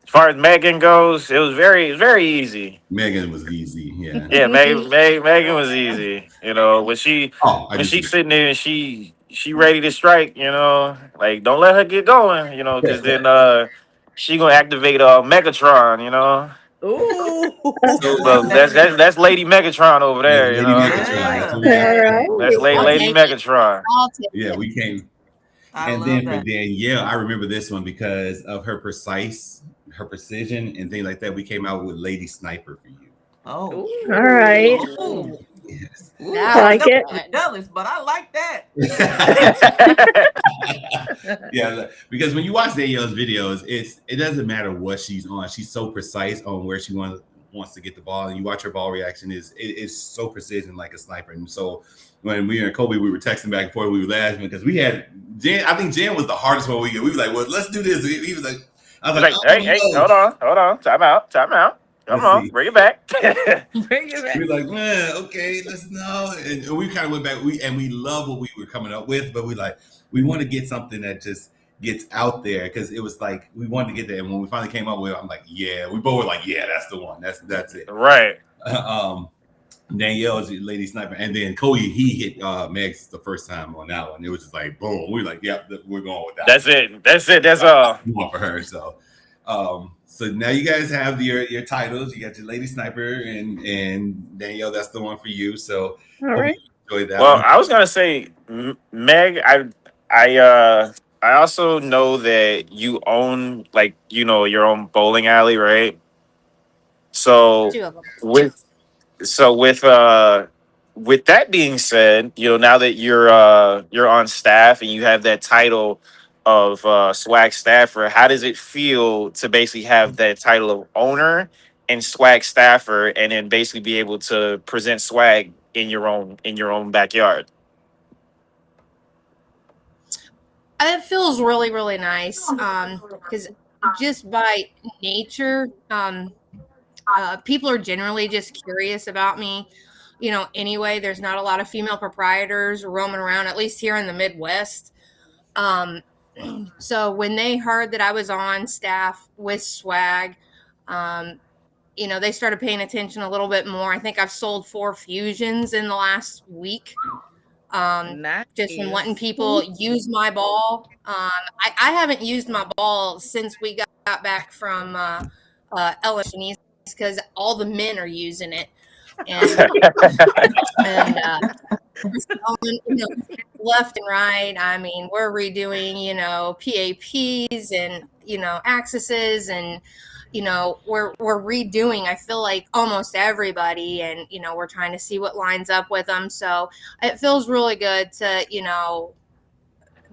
Speaker 3: As far as Megan goes, it was very easy.
Speaker 2: Megan was easy, yeah.
Speaker 3: Yeah, Megan was easy. When she's sitting there and she ready to strike, like don't let her get going, because then she gonna activate Megatron,
Speaker 9: Ooh.
Speaker 3: So that's Lady Megatron over there,
Speaker 2: Lady Megatron.
Speaker 3: That's Lady Megatron.
Speaker 2: Yeah, we came. And then for Danielle, I remember this one because of her precision and things like that. We came out with Lady Sniper for you.
Speaker 5: Oh,
Speaker 4: all right.
Speaker 5: Ooh.
Speaker 2: Yes.
Speaker 4: I like it.
Speaker 5: Jealous, but I like that.
Speaker 2: Yeah, because when you watch Danielle's videos, it doesn't matter what she's on. She's so precise on where she wants to get the ball, and you watch her ball reaction is so precision like a sniper. And so when we and Kobe we were texting back and forth, we were laughing because we had Jen. I think Jen was the hardest one we were like, well, let's do this. He was like, I was like,
Speaker 3: hey, hold on, time out. Come on, bring it back.
Speaker 9: Bring it back.
Speaker 2: We were like, man, okay, let's know. And we kind of went back. We love what we were coming up with, but we want to get something that just gets out there because it was like we wanted to get there. And when we finally came up with it, I'm like, yeah, we both were like, yeah, that's the one. That's it.
Speaker 3: Right.
Speaker 2: Danielle's Lady Sniper, and then Cody he hit Megs the first time on that one. It was just like boom. We were like, yeah, we're going with that.
Speaker 3: That's all.
Speaker 2: One for her. So. So now you guys have your titles. You got your Lady Sniper and Danielle. That's the one for you. So
Speaker 4: all right.
Speaker 2: Enjoy that.
Speaker 3: Well, I was gonna say, Meg. I also know that you own your own bowling alley, right? So with that being said, now that you're on staff and you have that title of swag staffer, how does it feel to basically have that title of owner and swag staffer, and then basically be able to present swag in your own backyard?
Speaker 8: It feels really, really nice. Because just by nature, people are generally just curious about me. Anyway, there's not a lot of female proprietors roaming around, at least here in the Midwest. So when they heard that I was on staff with Swag, they started paying attention a little bit more. I think I've sold 4 fusions in the last week.
Speaker 9: Nice.
Speaker 8: Just in letting people use my ball. I haven't used my ball since we got back from LSU because all the men are using it. And left and right. I mean, we're redoing, PAPs and, axes and, we're redoing, I feel like, almost everybody. And, we're trying to see what lines up with them. So it feels really good to,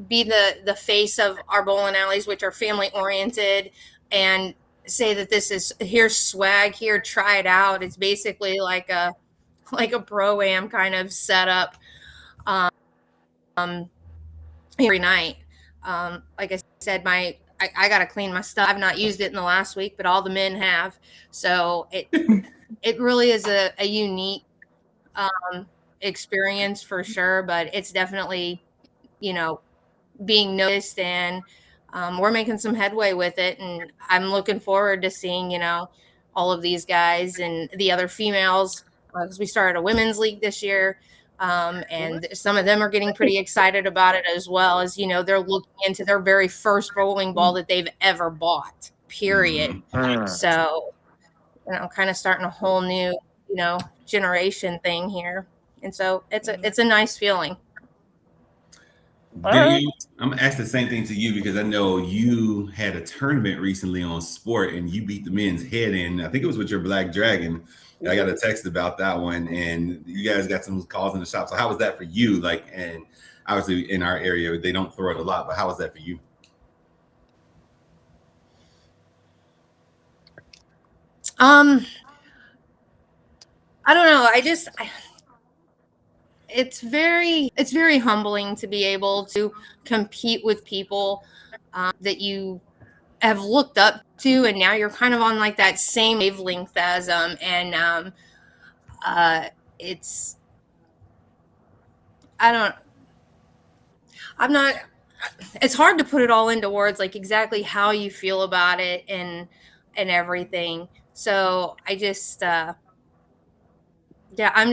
Speaker 8: be the face of our bowling alleys, which are family oriented, and say that here's Swag, here, try it out. It's basically like a pro-am kind of setup every night. Like I said, I got to clean my stuff. I've not used it in the last week, but all the men have. So it really is a unique experience for sure, but it's definitely, being noticed, and we're making some headway with it. And I'm looking forward to seeing, all of these guys and the other females, because we started a women's league this year. And some of them are getting pretty excited about it, as well as, they're looking into their very first bowling ball that they've ever bought, period. So, kind of starting a whole new, generation thing here. And so it's a nice feeling.
Speaker 2: Daniel, I'm gonna ask the same thing to you because I know you had a tournament recently on Sport and you beat the men's head in. I think it was with your Black Dragon. I got a text about that one, and you guys got some calls in the shop. So how was that for you? Like, and obviously in our area they don't throw it a lot, but how was that for you?
Speaker 8: I don't know. It's very humbling to be able to compete with people that you have looked up to, and now you're kind of on like that same wavelength as them. And it's hard to put it all into words, like exactly how you feel about it and everything. So I just I'm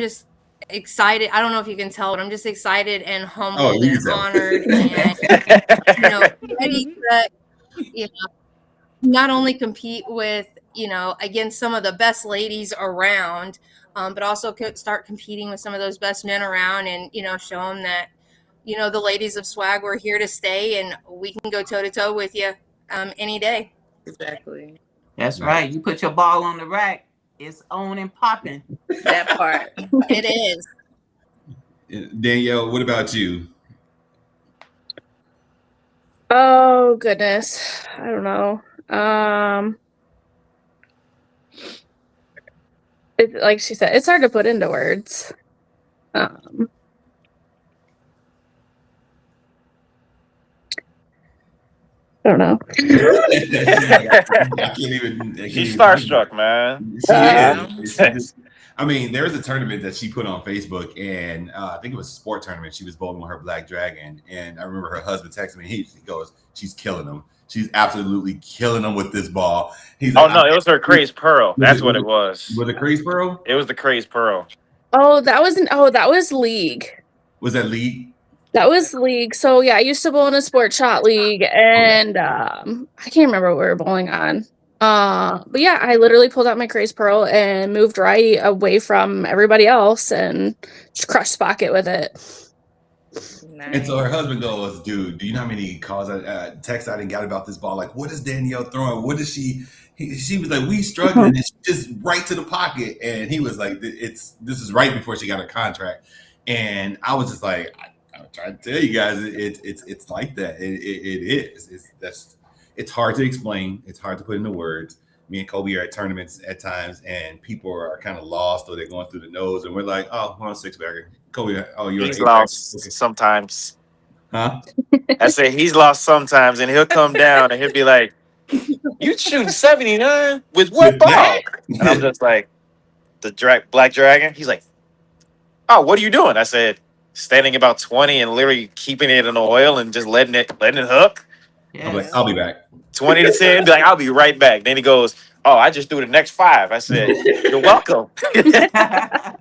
Speaker 8: just excited. I don't know if you can tell, but I'm just excited and humbled and honored and ready to not only compete with against some of the best ladies around, but also start competing with some of those best men around, and show them that the ladies of Swag, we're here to stay, and we can go toe to toe with you any day.
Speaker 9: Exactly.
Speaker 5: That's right. You put your ball on the rack, it's on and popping.
Speaker 9: That part.
Speaker 8: It is.
Speaker 2: Danielle, what about you?
Speaker 4: Oh goodness, I don't know. Like she said, it's hard to put into words. I don't know.
Speaker 3: She's starstruck, man.
Speaker 2: She is. I mean, there was a tournament that she put on Facebook, and I think it was a sport tournament. She was bowling with her Black Dragon, and I remember her husband texted me. He goes, "She's killing him. She's absolutely killing him with this ball." He's like,
Speaker 3: no, it was her Crazed Pearl. That's what it was.
Speaker 2: Was it Crazed Pearl?
Speaker 3: It was the Crazed Pearl.
Speaker 4: Oh, that was League.
Speaker 2: Was that League?
Speaker 4: That was League. So yeah, I used to bowl in a sport shot league, and I can't remember what we were bowling on. But yeah, I literally pulled out my Crazed Pearl and moved right away from everybody else and just crushed Spocket with it.
Speaker 2: Nice. And so her husband goes, "Dude, do you know how many calls, texts I didn't got about this ball? Like, what is Danielle throwing? What is she?" She was like, "We struggling, and she just right to the pocket." And he was like, "This is right before she got her contract." And I was just like, I'm trying to tell you guys, it's like that. It is. It's hard to explain. It's hard to put into words. Me and Kobe are at tournaments at times, and people are kind of lost, or they're going through the nose, and we're like, "Oh, we're on 6-bagger." Kobe, oh, you're
Speaker 3: lost okay. Sometimes.
Speaker 2: Huh?
Speaker 3: I said he's lost sometimes, and he'll come down and he'll be like, "You shooting 79 with what
Speaker 2: With that?
Speaker 3: ball?" And I'm just like, "The black dragon." He's like, "Oh, what are you doing?" I said, "Standing about 20 and literally keeping it in oil and just letting it hook."
Speaker 2: I'm like,
Speaker 5: Yes.
Speaker 2: I'll be back.
Speaker 3: 20 to 10, be like, "I'll be right back." Then he goes, "Oh, I just threw the next 5." I said, "You're welcome."
Speaker 2: Yeah,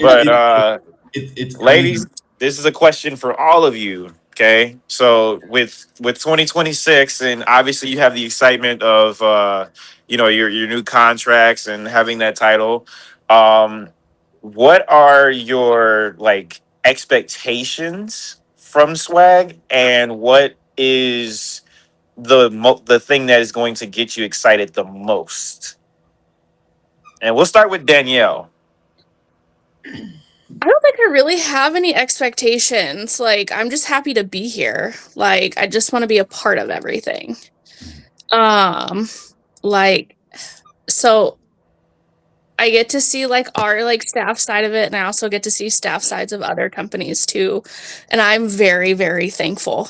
Speaker 3: But
Speaker 2: it's
Speaker 3: ladies,
Speaker 2: crazy.
Speaker 3: this is a question for all of you. Okay, so with 2026, and obviously you have the excitement of your new contracts and having that title. Um, what are your like expectations from Swag, and what is the thing that is going to get you excited the most? And we'll start with Danielle.
Speaker 4: I don't think I really have any expectations. Like, I'm just happy to be here. Like, I just want to be a part of everything. Um, like, so I get to see like our like staff side of it, and I also get to see staff sides of other companies too. And I'm very, very thankful.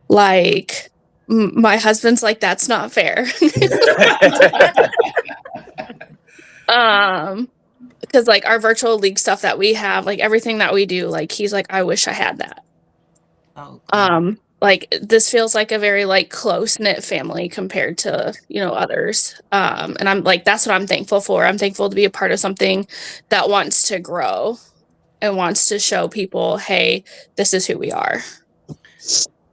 Speaker 4: Like, my husband's like, that's not fair. Because like our virtual league stuff that we have, like everything that we do, like he's like, I wish I had that.
Speaker 5: Oh, cool.
Speaker 4: Like this feels like a very like close knit family compared to others. And I'm like, that's what I'm thankful for. I'm thankful to be a part of something that wants to grow and wants to show people, hey, this is who we are.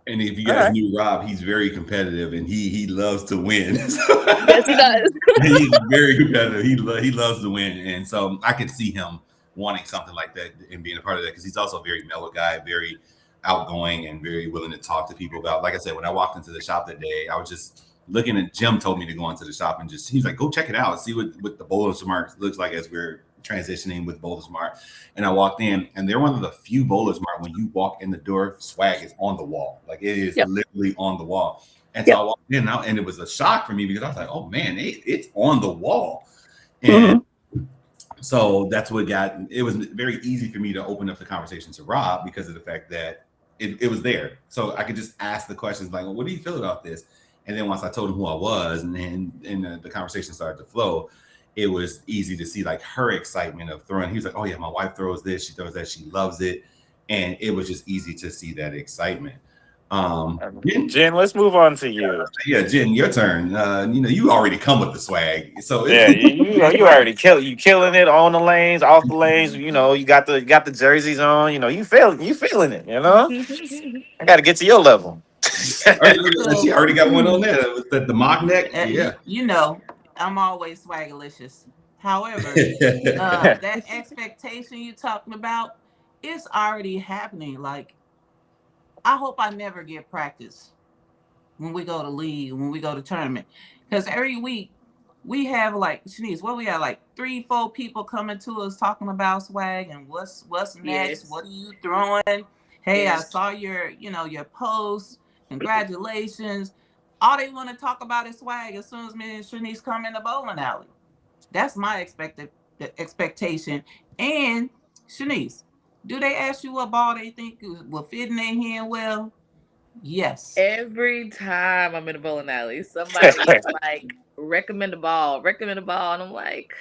Speaker 2: And if you
Speaker 3: All
Speaker 2: guys
Speaker 3: right.
Speaker 2: knew Rob, he's very competitive and he loves to win.
Speaker 4: Yes, he does.
Speaker 2: He's very competitive. He loves to win, and so I could see him wanting something like that and being a part of that because he's also a very mellow guy, very outgoing, and very willing to talk to people about. Like I said, when I walked into the shop that day, I was just looking at Jim told me to go into the shop and just he's like, go check it out, see what the Bowler Smart looks like as we're transitioning with Bowler Smart. And I walked in, and they're one of the few Bowler Smart when you walk in the door, Swag is on the wall, like it is literally on the wall. And so I walked in, and it was a shock for me because I was like, oh man, it's on the wall. And so that's what it was very easy for me to open up the conversation to Rob because of the fact that it was there. So I could just ask the questions like, well, what do you feel about this? And then once I told him who I was, and then the conversation started to flow, it was easy to see like her excitement of throwing. He was like, oh yeah, my wife throws this, she throws that, she loves it. And it was just easy to see that excitement.
Speaker 3: Jen, let's move on to you.
Speaker 2: Yeah, Jen, your turn. You already come with the swag, so
Speaker 3: Yeah, you already killing it on the lanes, off the lanes. You got the jerseys on. You feeling it. I got to get to your level.
Speaker 2: She already got one on there. The mock neck. Yeah.
Speaker 5: I'm always swagalicious. However, that expectation you talking about, it's already happening. Like, I hope I never get practice when we go to league, when we go to tournament. Because every week we have like, Shanice, what we have like 3-4 people coming to us talking about swag and what's next,
Speaker 9: Yes.
Speaker 5: what are you throwing? Hey,
Speaker 9: Yes.
Speaker 5: I saw your post. Congratulations. All they want to talk about is swag as soon as me and Shanice come in the bowling alley. That's my expectation. And Shanice, do they ask you what ball they think will fit in their hand well? Yes.
Speaker 9: Every time I'm in a bowling alley, somebody is like, recommend a ball. And I'm like,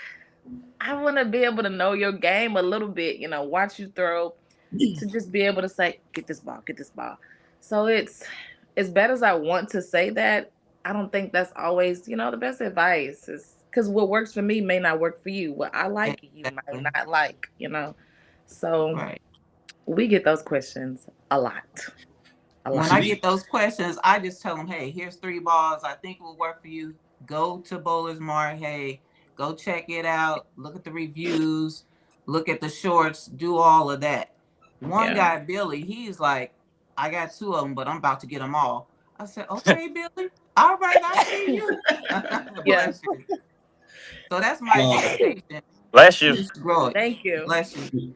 Speaker 9: I want to be able to know your game a little bit, watch you throw, to just be able to say, get this ball. So it's as bad as I want to say that, I don't think that's always, the best advice. Is because what works for me may not work for you. What I like, you might not like, So
Speaker 5: Right.
Speaker 9: we get those questions a lot.
Speaker 5: When I get those questions, I just tell them, hey, here's 3 balls I think will work for you. Go to Bowler's Mart. Hey, go check it out. Look at the reviews. Look at the shorts. Do all of that. One guy, Billy, he's like, I got 2 of them, but I'm about to get them all. I said, okay, Billy. All right, I see you. Bless you. So that's my expectation.
Speaker 3: Bless you.
Speaker 5: Just grow it.
Speaker 9: Thank you.
Speaker 5: Bless you.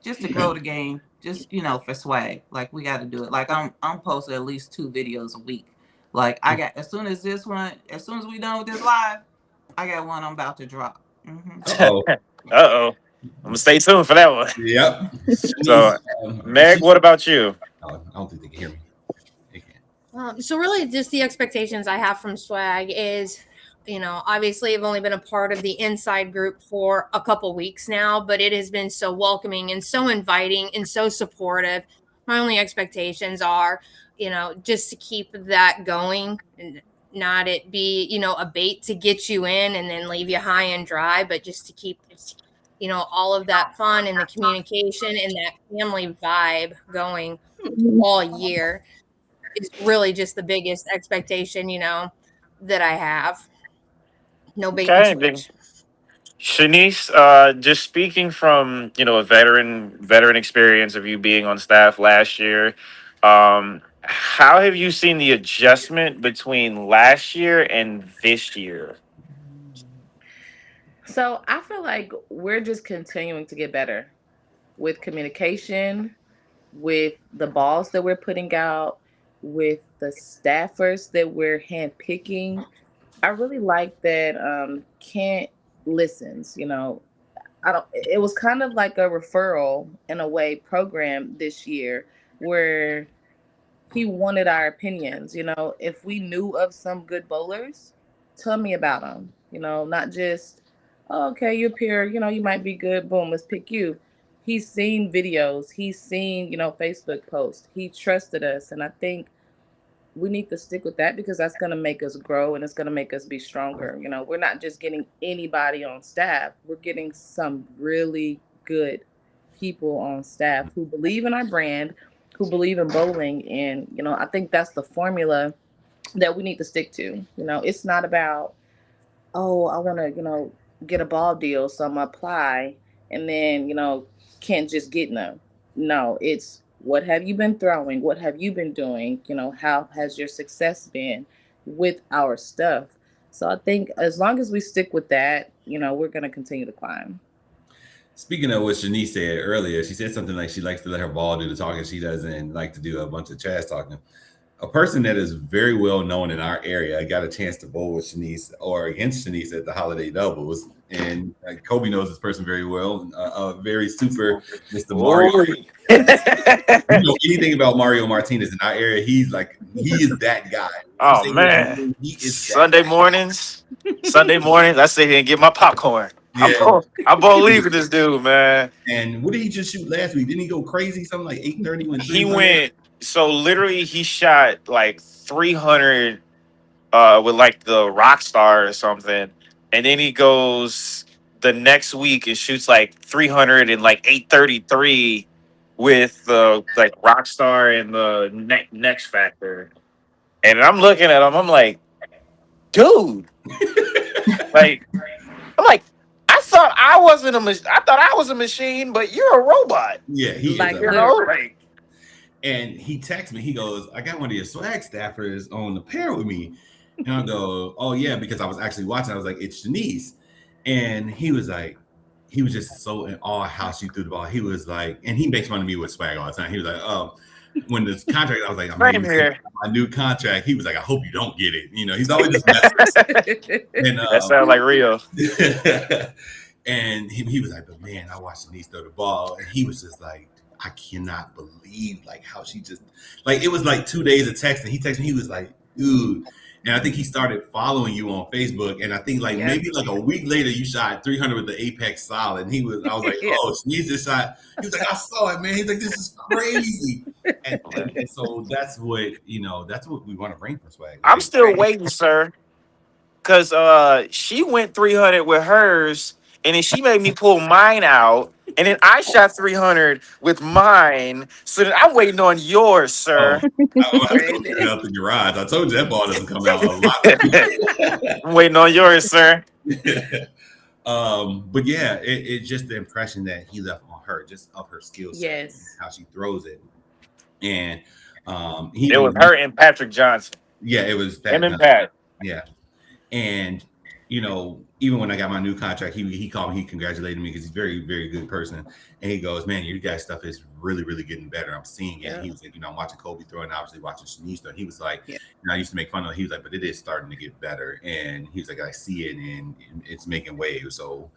Speaker 5: Just to grow the game, just for swag. Like, we got to do it. Like, I'm posting at least 2 videos a week. Like, I got as soon as we done with this live, I got one I'm about to drop.
Speaker 3: Uh-oh. I'm gonna stay tuned for that one.
Speaker 2: Yep.
Speaker 3: So, Meg, what about you?
Speaker 2: I don't think they can hear me. They can't.
Speaker 8: So really just the expectations I have from swag is, obviously I've only been a part of the inside group for a couple weeks now, but it has been so welcoming and so inviting and so supportive. My only expectations are, just to keep that going and not it be, a bait to get you in and then leave you high and dry, but just to keep, all of that fun and the communication and that family vibe going all year is really just the biggest expectation, that I have. No bait and switch.
Speaker 3: Shanice, just speaking from a veteran experience of you being on staff last year, how have you seen the adjustment between last year and this year?
Speaker 9: So I feel like we're just continuing to get better with communication, with the balls that we're putting out, with the staffers that we're handpicking. I really like that Kent listens. I don't. It was kind of like a referral in a way program this year where he wanted our opinions. If we knew of some good bowlers, tell me about them. Not just, oh, okay, you're here. You might be good. Boom, let's pick you. He's seen videos. He's seen Facebook posts. He trusted us, and I think we need to stick with that because that's going to make us grow and it's going to make us be stronger. We're not just getting anybody on staff. We're getting some really good people on staff who believe in our brand, who believe in bowling. And, I think that's the formula that we need to stick to. It's not about, oh, I want to, get a ball deal, so I'm going to apply and then, can't just get them. No, it's what have you been throwing? What have you been doing? How has your success been with our stuff? So I think as long as we stick with that, we're going to continue to climb.
Speaker 2: Speaking of what Shanice said earlier, she said something like she likes to let her ball do the talking. She doesn't like to do a bunch of trash talking. A person that is very well known in our area, I got a chance to bowl with Shanice or against Shanice at the holiday doubles. And Kobe knows this person very well. Very super Mr. Mario. You know anything about Mario Martinez in our area? He is that guy.
Speaker 3: Oh man, he is Sunday mornings. I sit here and get my popcorn. Yeah. I'm believing this dude, man.
Speaker 2: And what did he just shoot last week? Didn't he go crazy? Something like 830 when
Speaker 3: he went. So literally, he shot like 300 with like the Rockstar or something, and then he goes the next week and shoots like 300 and like 833 with the like Rockstar and the Next Factor. And I'm looking at him, I'm like, dude, I'm like, I thought I was a machine, but you're a robot.
Speaker 2: Yeah, he
Speaker 3: like,
Speaker 2: is. And he texts me. He goes, I got one of your swag staffers on the pair with me. And I go, oh, yeah, because I was actually watching. I was like, it's Shanice. And he was just so in awe how she threw the ball. He was like, and he makes fun of me with swag all the time. He was like, oh, when this contract, I was like, I'm here. My new contract. He was like, I hope you don't get it. He's always just messing. And
Speaker 3: that sounds like Rio.
Speaker 2: And he was like, but man, I watched Shanice throw the ball. And he was just like, I cannot believe like how she just like it was like 2 days of text and he texted me. He was like, dude. And I think he started following you on Facebook. And I think maybe like a week later you shot 300 with the Apex solid. And I was like, oh, Shanice just shot. He was like, I saw it, man. He's like, this is crazy. and so that's what we want to bring from swag.
Speaker 3: I'm still waiting, sir. Cause she went 300 with hers, and then she made me pull mine out. And then I shot 300 with mine. So then I'm waiting on yours, sir.
Speaker 2: Out the garage. I told you that ball doesn't come out a lot.
Speaker 3: I'm waiting on yours, sir.
Speaker 2: But yeah, it's just the impression that he left on her, just of her skill set,
Speaker 9: yes,
Speaker 2: how she throws it. And
Speaker 3: it was her and Patrick Johnson.
Speaker 2: Yeah, it was
Speaker 3: him and Pat.
Speaker 2: Yeah. And you know, even when I got my new contract, he called me, he congratulated me because he's a very, very good person. And he goes, "Man, you guys' stuff is really, really getting better. I'm seeing it."
Speaker 9: Yeah.
Speaker 2: He was like, I'm watching Kobe throw and obviously watching Shanice throw. He was like,
Speaker 9: Yeah.
Speaker 2: I used to make fun of it. He was like, but it is starting to get better. And he was like, I see it and it's making waves. So,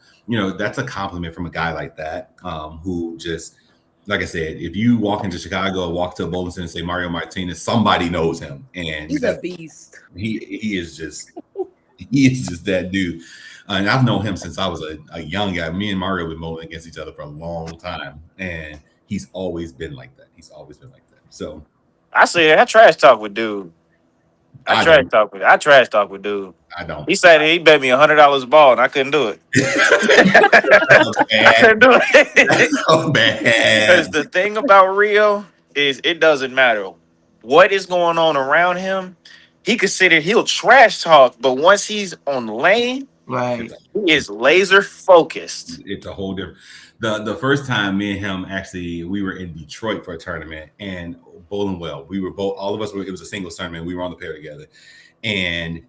Speaker 2: that's a compliment from a guy like that, who just, like I said, if you walk into Chicago, walk to a bowling center and say Mario Martinez, somebody knows him. And
Speaker 9: He's a beast.
Speaker 2: he is just that dude. And I've known him since I was a young guy. Me and Mario have been bowling against each other for a long time. And he's always been like that. So
Speaker 3: I said I trash talk with dude. I trash talk with dude.
Speaker 2: I don't.
Speaker 3: He said he bet me $100 a ball and I couldn't do it. I couldn't do it.
Speaker 2: That's so bad.
Speaker 3: Because the thing about Rio is it doesn't matter what is going on around him. He he'll trash talk, but once he's on lane,
Speaker 5: Right.
Speaker 3: he is laser focused.
Speaker 2: It's a whole different. The first time me and him actually, we were in Detroit for a tournament and bowling well. We were both, all of us were. It was a singles tournament. We were on the pair together, and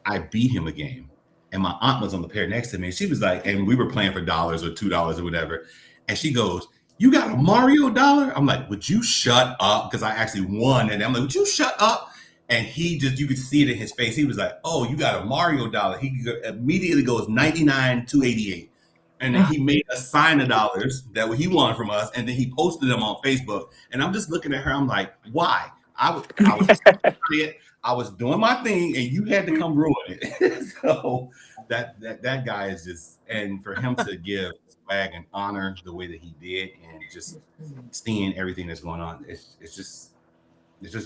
Speaker 2: I beat him a game. And my aunt was on the pair next to me. And she was like, and we were playing for $1 or $2 or whatever. And she goes, "You got a Mario dollar?" I'm like, "Would you shut up?" Because I actually won. And I'm like, "Would you shut up?" And he just, you could see it in his face. He was like, "Oh, you got a Mario dollar." He immediately goes 99 288. And then he made a sign of dollars that he wanted from us. And then he posted them on Facebook. And I'm just looking at her. I'm like, why? I was doing my thing and you had to come ruin it. So that guy is just, and for him to give Swag and honor the way that he did and just seeing everything that's going on, it's just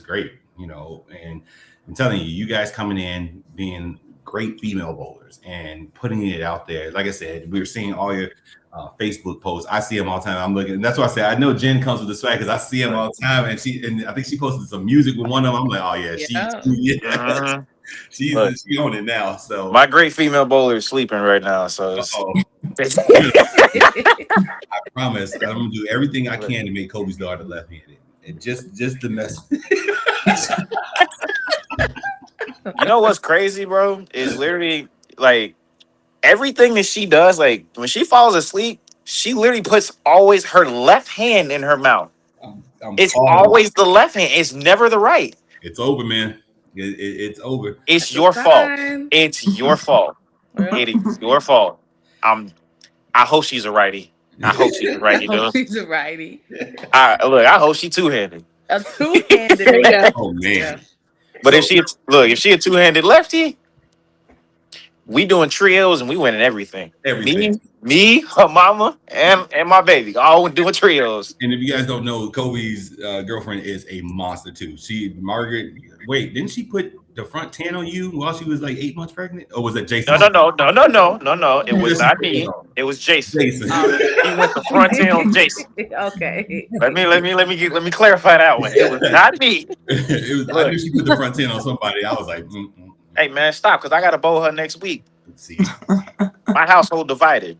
Speaker 2: great, and I'm telling you, you guys coming in being great female bowlers and putting it out there. Like I said, we were seeing all your Facebook posts. I see them all the time. I'm looking, and that's why I say I know Jen comes with the swag because I see them all the time. And I think she posted some music with one of them. I'm like, oh yeah, she's on it now. So
Speaker 3: my great female bowler is sleeping right now. So
Speaker 2: I promise I'm gonna do everything I can to make Kobe's daughter left-handed. And just the mess.
Speaker 3: You know what's crazy, bro? Is literally like everything that she does. Like when she falls asleep, she literally puts always her left hand in her mouth. It's always the left hand. It's never the right.
Speaker 2: It's over, man. It's over.
Speaker 3: It's your fault. It's your fault. It is your fault. I hope she's a righty. I hope she's a righty.
Speaker 9: She's a righty.
Speaker 3: I hope she's two-handed.
Speaker 9: A two-handed.
Speaker 2: Oh man.
Speaker 9: Yeah.
Speaker 3: But if she a two-handed lefty, we doing trios and we winning everything. Me, her mama, and my baby, all doing trios.
Speaker 2: And if you guys don't know, Kobe's girlfriend is a monster too. Margaret. Wait, didn't she put the front tan on you while she was like 8 months pregnant? Or was that Jason?
Speaker 3: No. It was not me. It was Jason. He went the front tan on Jason.
Speaker 9: Okay.
Speaker 3: Let me clarify that one. It was not me.
Speaker 2: I knew she put the front tan on somebody. I was like,
Speaker 3: Hey man, stop, because I gotta bowl her next week.
Speaker 2: Let's see.
Speaker 3: My household divided.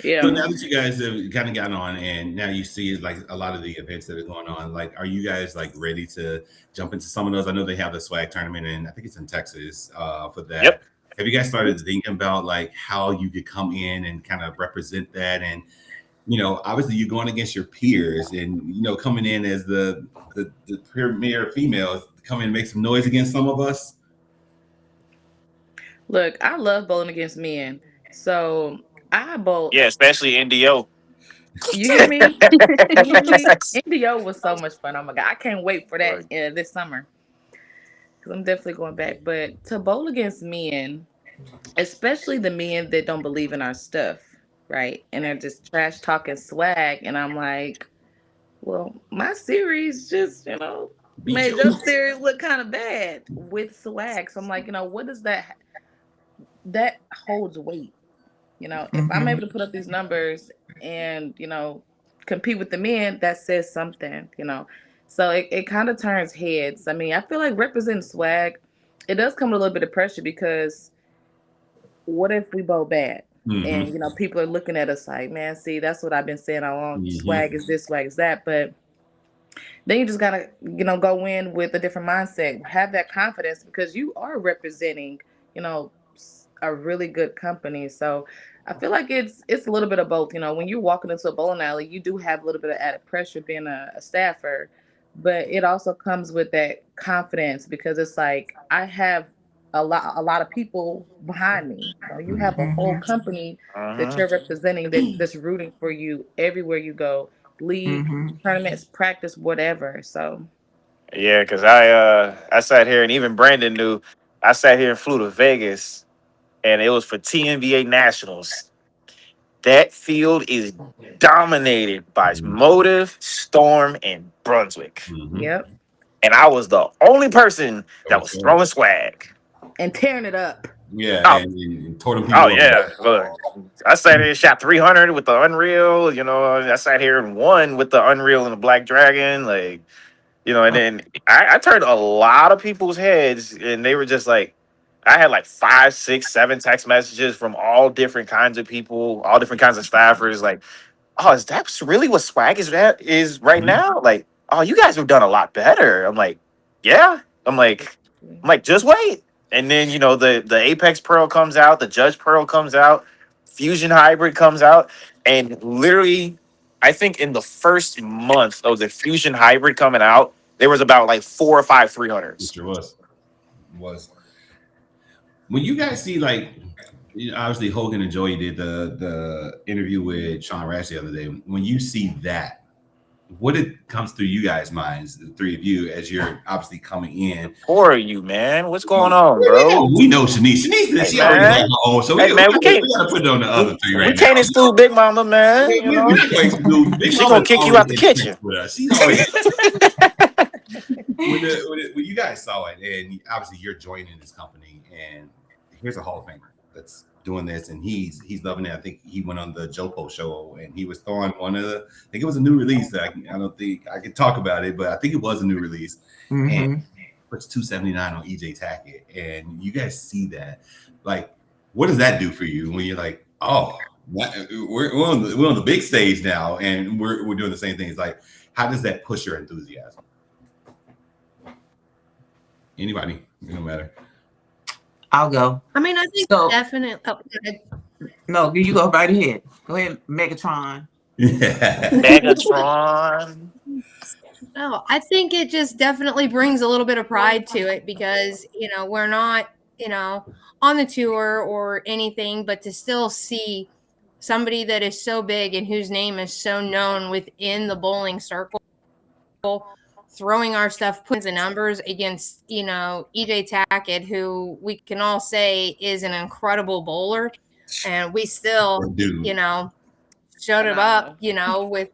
Speaker 9: Yeah.
Speaker 2: So now that you guys have kind of gotten on and now you see like a lot of the events that are going on, like are you guys like ready to jump into some of those? I know they have the swag tournament and I think it's in Texas for that.
Speaker 3: Yep.
Speaker 2: Have you guys started thinking about like how you could come in and kind of represent that? And obviously you're going against your peers and coming in as the premier females, come in and make some noise against some of us.
Speaker 9: Look, I love bowling against men. So I bowl.
Speaker 3: Yeah, especially NDO.
Speaker 9: You hear me? NDO was so much fun. Oh my God. I can't wait for that this summer. Because I'm definitely going back. But to bowl against men, especially the men that don't believe in our stuff, right? And they're just trash talking swag. And I'm like, well, my series just, made your series look kind of bad with swag. So I'm like, what does that holds weight? If I'm able to put up these numbers and, compete with the men, that says something, So it kind of turns heads. I mean, I feel like representing swag, it does come with a little bit of pressure because what if we bowl bad? And, people are looking at us like, man, see, that's what I've been saying all along. Swag is this, swag is that. But then you just got to, go in with a different mindset. Have that confidence because you are representing, a really good company. So I feel like it's a little bit of both. You know, when you're walking into a bowling alley, you do have a little bit of added pressure being a staffer, but it also comes with that confidence because it's like I have a lot of people behind me. You know, you have a whole
Speaker 5: Mhm.
Speaker 9: company that
Speaker 3: Uh-huh.
Speaker 9: you're representing that's rooting for you everywhere you go, league,
Speaker 5: Mhm.
Speaker 9: tournaments, practice, whatever. So
Speaker 3: Yeah, because I sat here and even Brandon knew I sat here and flew to Vegas and it was for TNVA Nationals. That field is dominated by Motive, Storm, and Brunswick.
Speaker 2: Mm-hmm.
Speaker 9: yep,
Speaker 3: And I was the only person that
Speaker 2: Oh,
Speaker 3: was
Speaker 2: sure.
Speaker 3: throwing swag.
Speaker 9: and tearing it up.
Speaker 2: Yeah,
Speaker 3: Oh,
Speaker 2: and tore them
Speaker 3: oh
Speaker 2: people up.
Speaker 3: yeah. Look, I sat here and shot 300 with the Unreal. You know, I sat here and won with the Unreal and the Black Dragon. Like, you know, and then I turned a lot of people's heads, and they were just like, I had like 5, 6, 7 text messages from all different kinds of people, all different kinds of staffers. Like, oh, is that really what swag is right
Speaker 2: Mhm.
Speaker 3: now? Like, oh, you guys have done a lot better. I'm like, yeah. I'm like, just wait. And then the Apex Pearl comes out, the Judge Pearl comes out, Fusion Hybrid comes out, and literally, I think in the first month of the Fusion Hybrid coming out, there was about like 4 or 5
Speaker 2: It
Speaker 3: 300s.
Speaker 2: sure was. When you guys see like, obviously Hogan and Joey did the interview with Sean Rash the other day. When you see that, what it comes through you guys' minds, the three of you, as you're obviously coming in?
Speaker 3: Poor you, man. What's going on, bro?
Speaker 2: We know Shanice.
Speaker 3: Hey,
Speaker 2: She already has
Speaker 3: man.
Speaker 2: her own. So
Speaker 3: Hey, man,
Speaker 2: we gotta put it on the other three
Speaker 3: we
Speaker 2: right now.
Speaker 3: can't exclude Big Mama, man. You know,
Speaker 2: We not going to do. Big
Speaker 3: she
Speaker 2: Mama's
Speaker 3: gonna kick you
Speaker 2: always
Speaker 3: out the
Speaker 2: in
Speaker 3: kitchen.
Speaker 2: touch with us. She's always when you guys saw it, and obviously you're joining this company, and here's a Hall of Famer that's doing this, and he's loving it. I think he went on the Jopo show, and he was throwing one of the. I think it was a new release that I don't think I can talk about it, but I think it was a new release, and puts 279 on EJ Tackett, and you guys see that, like, what does that do for you when you're like, oh, we're on the big stage now, and we're doing the same things? Like, how does that push your enthusiasm? Anybody, it don't matter.
Speaker 5: I'll go.
Speaker 8: I mean, I think
Speaker 5: So-
Speaker 8: definitely. Oh,
Speaker 5: No, you go right ahead. Go ahead, Megatron.
Speaker 2: Yeah.
Speaker 3: Megatron.
Speaker 8: no, I think it just definitely brings a little bit of pride to it because we're not on the tour or anything, but to still see somebody that is so big and whose name is so known within the bowling circle throwing our stuff, putting the numbers against, EJ Tackett, who we can all say is an incredible bowler. And we still, showed it up, with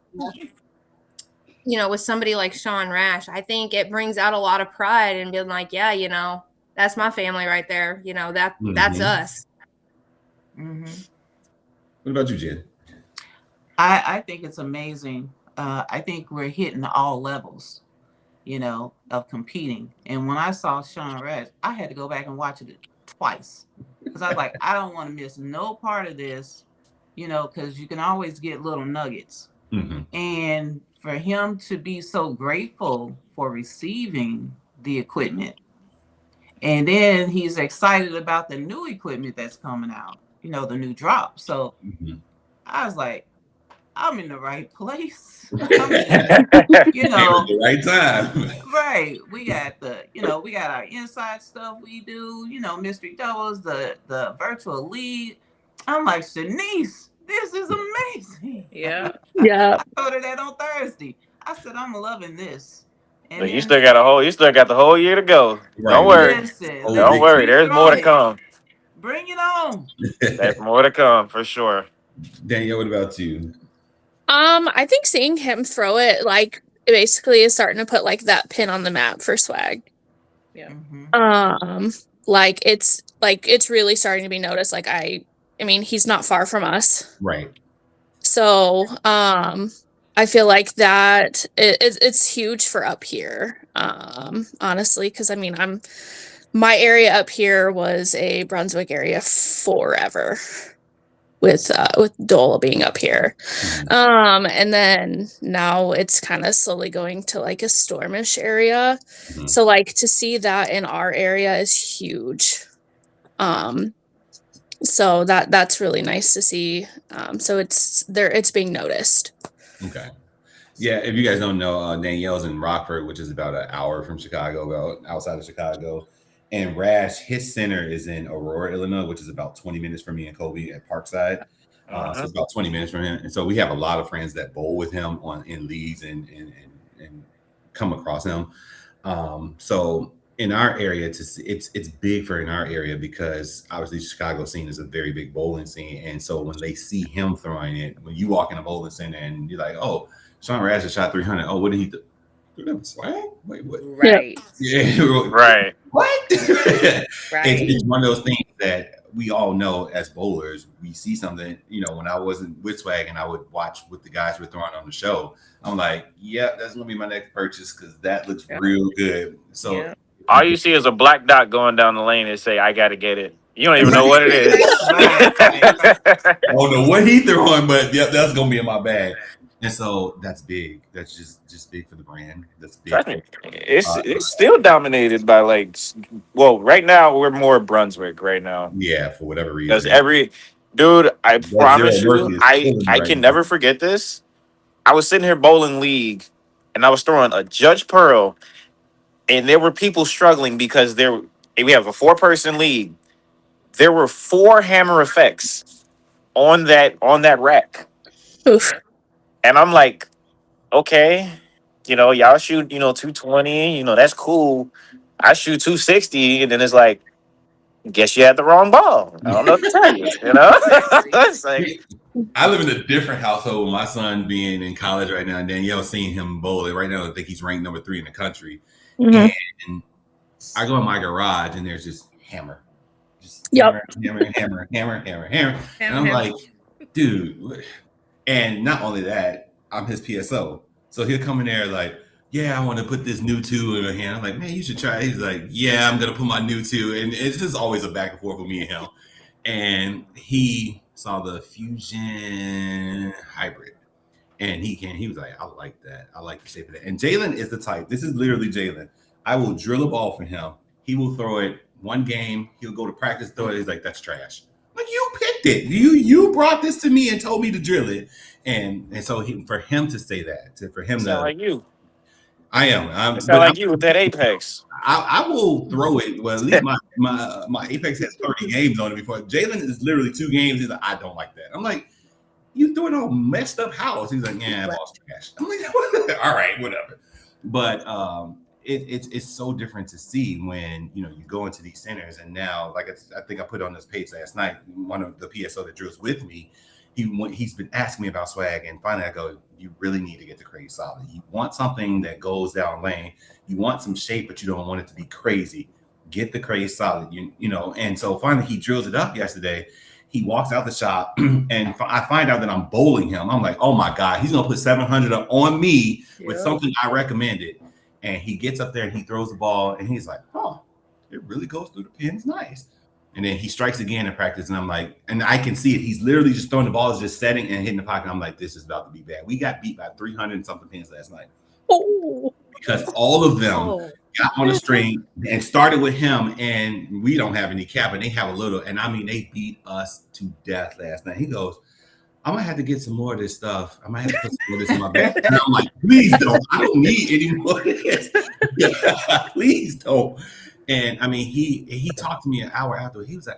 Speaker 8: somebody like Sean Rash. I think it brings out a lot of pride and being like, yeah, that's my family right there. That's us.
Speaker 5: Mm-hmm.
Speaker 2: What about you, Jen?
Speaker 5: I think it's amazing. I think we're hitting all levels, of competing. And when I saw Sean Rash, I had to go back and watch it twice because I was like, I don't want to miss no part of this, because you can always get little nuggets.
Speaker 2: Mm-hmm.
Speaker 5: And for him to be so grateful for receiving the equipment, and then he's excited about the new equipment that's coming out, the new drop. So I was like, I'm in the right place.
Speaker 2: The right time.
Speaker 5: Right. We got we got our inside stuff we do, mystery doubles, the virtual lead. I'm like, Shanice, this is amazing.
Speaker 9: Yeah.
Speaker 4: Yeah.
Speaker 5: I told her that on Thursday. I said, I'm loving this. And
Speaker 3: But you still got the whole year to go.
Speaker 2: Right.
Speaker 3: Don't worry.
Speaker 5: Listen,
Speaker 3: Don't worry. There's more to come.
Speaker 5: Bring it on.
Speaker 3: There's more to come for sure.
Speaker 2: Danielle, what about you?
Speaker 4: I think seeing him throw it basically is starting to put that pin on the map for swag.
Speaker 9: Yeah.
Speaker 4: It's really starting to be noticed. I mean, he's not far from us.
Speaker 2: Right.
Speaker 4: So, I feel like that it's huge for up here. Honestly, because I mean, my area up here was a Brunswick area forever. With Dole being up here. And then now it's kind of slowly going to a Stormish area. So to see that in our area is huge. So that's really nice to see. So it's being noticed.
Speaker 2: Okay. Yeah, if you guys don't know, Danielle's in Rockford, which is about an hour from Chicago, about outside of Chicago. And Rash, his center is in Aurora, Illinois, which is about 20 minutes from me and Kobe at Parkside. So it's about 20 minutes from him. And so we have a lot of friends that bowl with him in leagues and come across him. So in our area, it's big for in our area because obviously Chicago scene is a very big bowling scene. And so when they see him throwing it, when you walk in a bowling center and you're like, oh, Sean Rash shot 300. Oh, what did he do? Swag? Wait, what?
Speaker 9: Right.
Speaker 2: Yeah,
Speaker 3: Right.
Speaker 2: What?
Speaker 9: Right.
Speaker 2: It's one of those things that we all know as bowlers. We see something, when I wasn't with Swag and I would watch what the guys were throwing on the show, I'm like, yeah, that's going to be my next purchase because that looks real good. So
Speaker 3: all you see is a black dot going down the lane and say, I got to get it. You don't even know what it is.
Speaker 2: I don't know what he throwing, but yep, that's going to be in my bag. And so that's big. That's just big for the brand. That's big.
Speaker 3: It's still dominated by right now we're more Brunswick right now.
Speaker 2: Yeah, for whatever reason.
Speaker 3: Because dude, I promise you, I can never forget this. I was sitting here bowling league, and I was throwing a Judge Pearl, and there were people struggling because we have a 4-person league. There were 4 hammer effects on that rack.
Speaker 4: Oof.
Speaker 3: And I'm like, okay, y'all shoot, 220, that's cool. I shoot 260, and then it's like, guess you had the wrong ball. I don't know what to tell you, It's like,
Speaker 2: I live in a different household with my son being in college right now, and Danielle seeing him bowl. Right now, I think he's ranked number 3 in the country.
Speaker 4: Mm-hmm.
Speaker 2: And I go in my garage, and there's just hammer. Just
Speaker 4: hammer.
Speaker 2: And I'm like, dude. And not only that, I'm his PSO. So he'll come in there like, yeah, I want to put this new 2 in my hand. I'm like, man, you should try it. He's like, yeah, I'm going to put my new 2. And it's just always a back and forth with me and him. And he saw the Fusion Hybrid. And he was like, I like that. I like the shape of that. And Jalen is the type. This is literally Jalen. I will drill a ball for him. He will throw it one game. He'll go to practice, throw it. He's like, that's trash. Like, you picked it. You brought this to me and told me to drill it. And so for him to say that, for him to
Speaker 3: like you.
Speaker 2: I am.
Speaker 3: Like you with that Apex.
Speaker 2: I will throw it. Well, at least my Apex has 30 games on it before. Jalen is literally 2 games. He's like, I don't like that. I'm like, you threw it on a messed up house. He's like, yeah, ball's trash. I'm like, all right, whatever. But it's so different to see when you go into these centers. And now, like I think I put on this page last night, one of the PSO that drills with me, he's been asking me about swag, and finally I go, you really need to get the crazy solid. You want something that goes down lane. You want some shape, but you don't want it to be crazy. Get the crazy solid. And so finally he drills it up yesterday. He walks out the shop, and I find out that I'm bowling him. I'm like, oh my God, he's gonna put 700 up on me with something I recommended. And he gets up there and he throws the ball, and he's like, oh, it really goes through the pins, nice. And then he strikes again in practice, and I'm like, and I can see it. He's literally just throwing the balls, just setting and hitting the pocket. I'm like, this is about to be bad. We got beat by 300 and something pins last night.
Speaker 4: Oh.
Speaker 2: Because all of them got on the string and started with him, and we don't have any cap, and they have a little. And I mean, they beat us to death last night. He goes, I might have to get some more of this stuff. I might have to put some more of this in my bag. And I'm like, please don't. I don't need any more of this. Please don't. And I mean, he talked to me an hour after. He was like,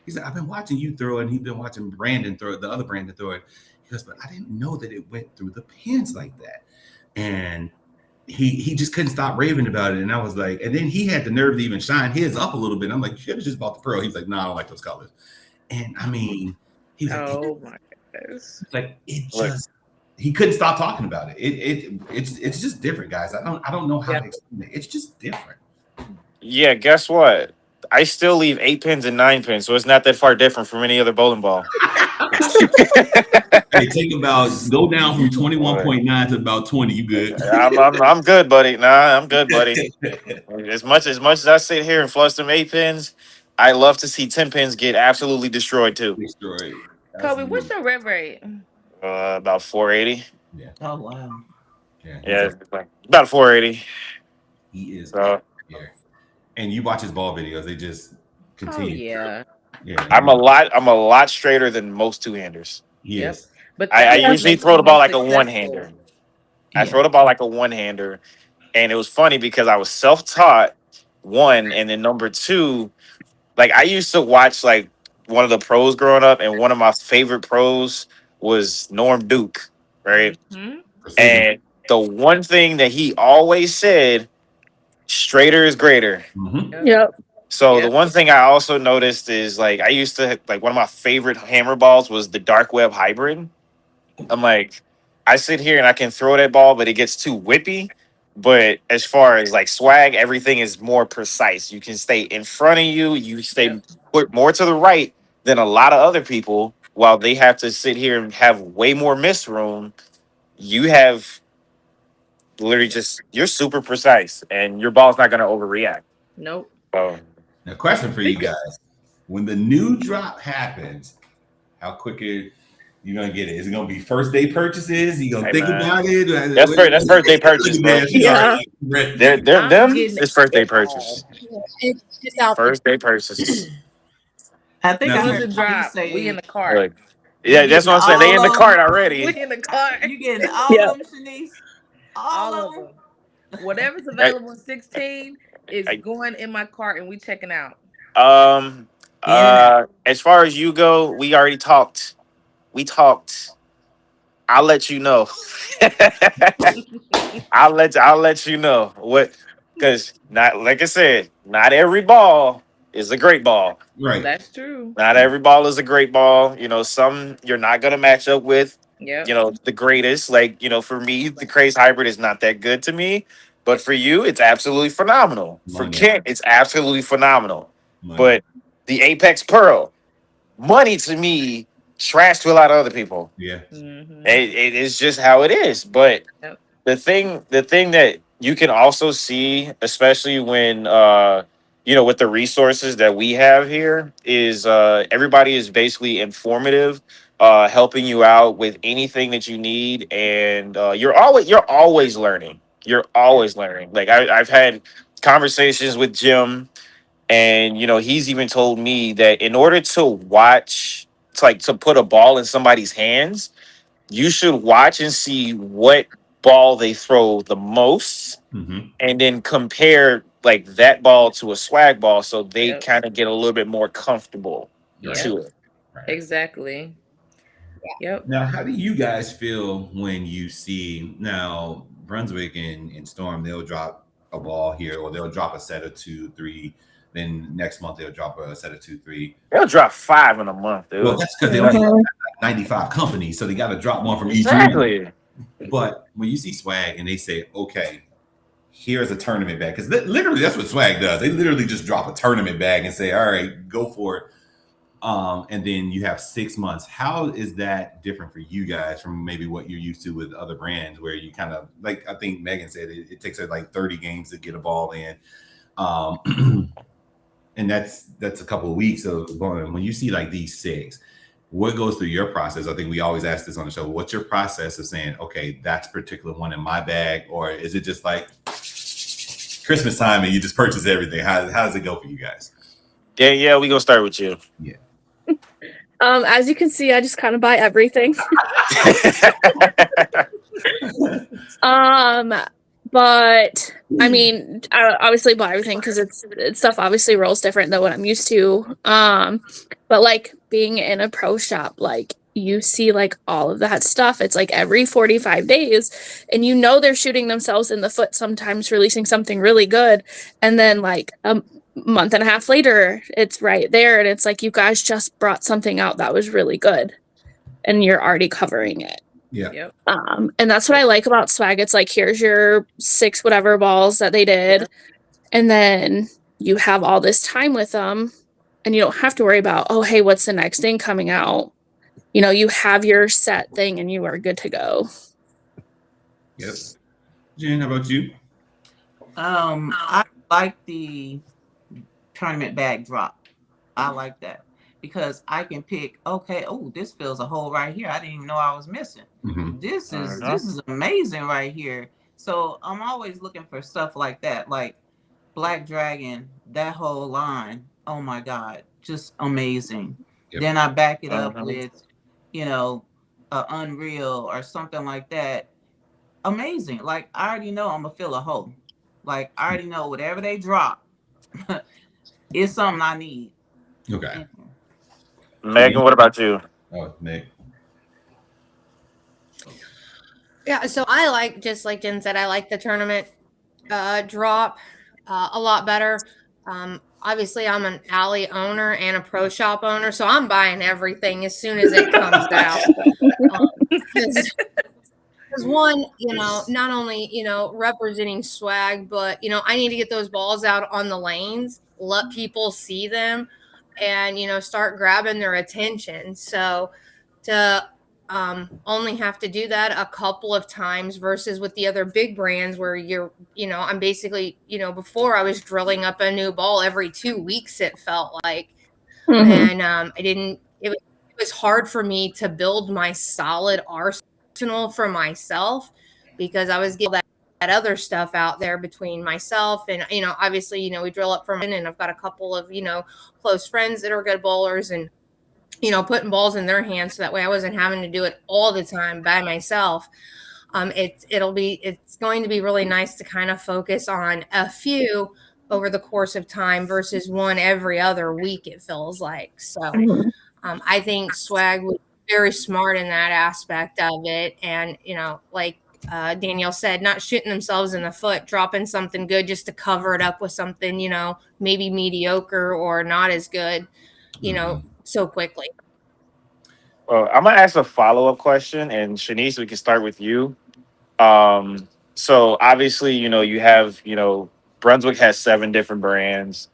Speaker 2: he said, I've been watching you throw it, and he's been watching Brandon throw it, the other Brandon throw it. He goes, but I didn't know that it went through the pins like that. And he just couldn't stop raving about it. And I was like, and then he had the nerve to even shine his up a little bit. I'm like, you should have just bought the Pearl. He's like, no, I don't like those colors. And I mean, he's like,
Speaker 9: oh my goodness.
Speaker 2: Like he couldn't stop talking about it. It's just different, guys. I don't know how to explain it. It's just different.
Speaker 3: Yeah, guess what? I still leave 8 pins and 9 pins, so it's not that far different from any other bowling ball.
Speaker 2: Hey, go down from 21.9 to about 20. You good?
Speaker 3: I'm good, buddy. Nah, I'm good, buddy. As much as I sit here and flush them 8 pins, I love to see 10 pins get absolutely destroyed too.
Speaker 2: Destroyed.
Speaker 9: Kobe, what's your rev rate?
Speaker 3: About 480.
Speaker 2: Yeah.
Speaker 5: Oh wow.
Speaker 3: Yeah, about 480.
Speaker 2: He is here. And you watch his ball videos; they just continue.
Speaker 9: Oh, yeah.
Speaker 2: Yeah,
Speaker 3: I'm a lot straighter than most two-handers.
Speaker 2: yes.
Speaker 9: But
Speaker 3: I
Speaker 9: that's what
Speaker 3: usually
Speaker 9: makes
Speaker 3: throw the
Speaker 9: you
Speaker 3: ball
Speaker 9: most
Speaker 3: like a
Speaker 9: successful.
Speaker 3: one-hander. I
Speaker 2: Yeah.
Speaker 3: throw the ball like a one-hander. And it was funny because I was self-taught, one, and then number two, like I used to watch like one of the pros growing up, and one of my favorite pros was Norm Duke, right?
Speaker 9: Mhm.
Speaker 2: Precision.
Speaker 3: And the one thing that he always said, straighter is greater.
Speaker 2: Mm-hmm.
Speaker 9: Yep.
Speaker 4: Yep.
Speaker 3: So the
Speaker 9: Yep.
Speaker 3: one thing I also noticed is like I used to like one of my favorite hammer balls was the Dark Web Hybrid. I'm like, I sit here and I can throw that ball, but it gets too whippy. But as far as like swag, everything is more precise. You can stay in front of you. You stay
Speaker 9: Yep.
Speaker 3: put more to the right than a lot of other people. While they have to sit here and have way more miss room, you have literally just you're super precise, and your ball's not going to overreact.
Speaker 9: Nope.
Speaker 3: So
Speaker 2: Now, question for you
Speaker 9: Speaking.
Speaker 2: guys: when the new drop happens, how quick are you gonna get it? Is it gonna be first day purchases? You gonna
Speaker 3: hey
Speaker 2: think
Speaker 3: man,
Speaker 2: about it?
Speaker 3: that's first day
Speaker 2: Look
Speaker 3: purchase,
Speaker 2: at
Speaker 3: bro.
Speaker 2: that. She
Speaker 4: Yeah.
Speaker 2: already ready.
Speaker 3: They're
Speaker 9: I'm
Speaker 3: them.
Speaker 9: getting
Speaker 3: It's first day
Speaker 9: it all.
Speaker 3: purchase.
Speaker 8: It's out there.
Speaker 3: First day purchase.
Speaker 5: I think
Speaker 2: Now,
Speaker 5: I
Speaker 9: Soon as
Speaker 5: heard
Speaker 9: it
Speaker 5: Bobby
Speaker 9: drop, we in
Speaker 5: say
Speaker 9: the cart.
Speaker 3: Like,
Speaker 5: you
Speaker 3: yeah, that's
Speaker 5: getting
Speaker 3: what I'm saying. They
Speaker 5: all
Speaker 3: in the
Speaker 5: of
Speaker 3: cart
Speaker 5: them.
Speaker 9: We
Speaker 3: already.
Speaker 9: in the cart.
Speaker 5: You getting all
Speaker 4: Yep.
Speaker 5: of them, Shanice? All
Speaker 9: All
Speaker 5: of
Speaker 9: of
Speaker 5: them?
Speaker 9: them. Whatever's
Speaker 3: I,
Speaker 9: available in 16 is
Speaker 3: I,
Speaker 9: going in my cart and we checking out.
Speaker 3: um,
Speaker 5: In and out.
Speaker 3: as far as you go, we already talked. We talked. I'll let you know. I'll let you know what, because not like I said, not every ball is a great ball.
Speaker 2: right.
Speaker 9: That's true.
Speaker 3: Not every ball is a great ball. You know, some you're not gonna match up with.
Speaker 9: Yep.
Speaker 3: You know, the greatest. Like for me, the Craze Hybrid is not that good to me, but for you, it's absolutely phenomenal. For
Speaker 2: Money,
Speaker 3: Kent, it's absolutely phenomenal.
Speaker 2: money.
Speaker 3: But the Apex Pearl, money to me, trash to a lot of other people.
Speaker 2: Yeah.
Speaker 9: Mm-hmm.
Speaker 3: It is just how it is. But
Speaker 9: Yep.
Speaker 3: the thing that you can also see, especially when with the resources that we have here, is everybody is basically informative, helping you out with anything that you need, and you're always learning. You're always learning. Like I've had conversations with Jim, and he's even told me that in order to watch, to put a ball in somebody's hands, you should watch and see what ball they throw the most,
Speaker 2: Mm-hmm.
Speaker 3: and then compare like that ball to a swag ball, so they
Speaker 9: Yep.
Speaker 3: kind of get a little bit more comfortable
Speaker 2: Right.
Speaker 9: Yep.
Speaker 3: to it.
Speaker 2: Right.
Speaker 9: Exactly. Yep.
Speaker 2: Now, how do you guys feel when you see now Brunswick and Storm? They'll drop a ball here, or they'll drop a set of 2, 3. Then next month they'll drop a set of 2, 3.
Speaker 3: They'll drop 5 in a month, dude.
Speaker 2: Well, that's because they only have 95 companies, so they got to drop one from each region.
Speaker 3: Exactly.
Speaker 2: But when you see swag and they say, okay, here's a tournament bag, because literally that's what swag does. They literally just drop a tournament bag and say, all right, go for it. And then you have 6 months. How is that different for you guys from maybe what you're used to with other brands, where you kind of, like I think Megan said, it takes like 30 games to get a ball in. And that's a couple of weeks of going. When you see like these 6, what goes through your process? I think we always ask this on the show. What's your process of saying, okay, that's particular one in my bag? Or is it just like Christmas time and you just purchase everything? How does it go for you guys?
Speaker 3: Yeah, we gonna start with you.
Speaker 2: Yeah.
Speaker 4: As you can see, I just kind of buy everything. But I mean, I obviously buy everything because it's stuff obviously rolls different than what I'm used to. But like being in a pro shop, like you see like all of that stuff. It's like every 45 days, and they're shooting themselves in the foot sometimes, releasing something really good, and then like a month and a half later, it's right there, and it's like you guys just brought something out that was really good, and you're already covering it.
Speaker 2: Yeah.
Speaker 9: Yep.
Speaker 4: And that's what I like about swag. It's like, here's your 6 whatever balls that they did.
Speaker 9: Yep.
Speaker 4: And then you have all this time with them, and you don't have to worry about, oh, hey, what's the next thing coming out? You have your set thing and you are good to go.
Speaker 2: Yep. Jen, how about you?
Speaker 5: I like the tournament bag drop. I like that because I can pick, okay, oh, this fills a hole right here. I didn't even know I was missing.
Speaker 2: Mm-hmm.
Speaker 5: This is amazing right here. So I'm always looking for stuff like that, like Black Dragon, that whole line. Oh my God, just amazing.
Speaker 2: Yep.
Speaker 5: Then I back it up with, you know, a Unreal or something like that. Amazing. Like I already know I'm gonna fill a hole. Like I already know whatever they drop, it's something I need.
Speaker 2: Okay.
Speaker 3: Megan, what about you?
Speaker 2: Oh, Meg.
Speaker 8: Yeah, so I like, just like Jen said, I like the tournament drop a lot better. Obviously, I'm an alley owner and a pro shop owner, so I'm buying everything as soon as it comes out. Because one, not only representing swag, but I need to get those balls out on the lanes, let people see them, and start grabbing their attention. So to only have to do that a couple of times versus with the other big brands where I'm basically, before I was drilling up a new ball every 2 weeks, it felt like. And it was hard for me to build my solid arsenal for myself because I was getting that other stuff out there between myself and, obviously, we drill up from it, and I've got a couple of, close friends that are good bowlers, and putting balls in their hands so that way I wasn't having to do it all the time by myself. It's going to be really nice to kind of focus on a few over the course of time versus one every other week, it feels like. So I think swag was very smart in that aspect of it. And, like Danielle said, not shooting themselves in the foot, dropping something good just to cover it up with something, maybe mediocre or not as good, so quickly.
Speaker 3: Well, I'm gonna ask a follow-up question, and Shanice, we can start with you. So obviously, you have, Brunswick has 7 different brands.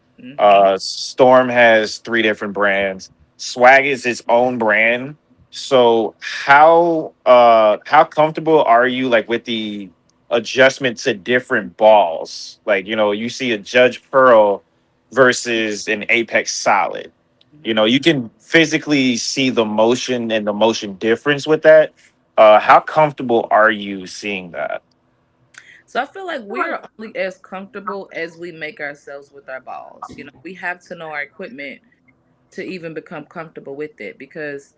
Speaker 3: Storm has 3 different brands. Swag is its own brand. So how comfortable are you like with the adjustment to different balls? Like, you see a Judge Pearl versus an Apex Solid. You can physically see the motion and the motion difference with that. How comfortable are you seeing that?
Speaker 9: So I feel like we're only as comfortable as we make ourselves with our balls. We have to know our equipment to even become comfortable with it, because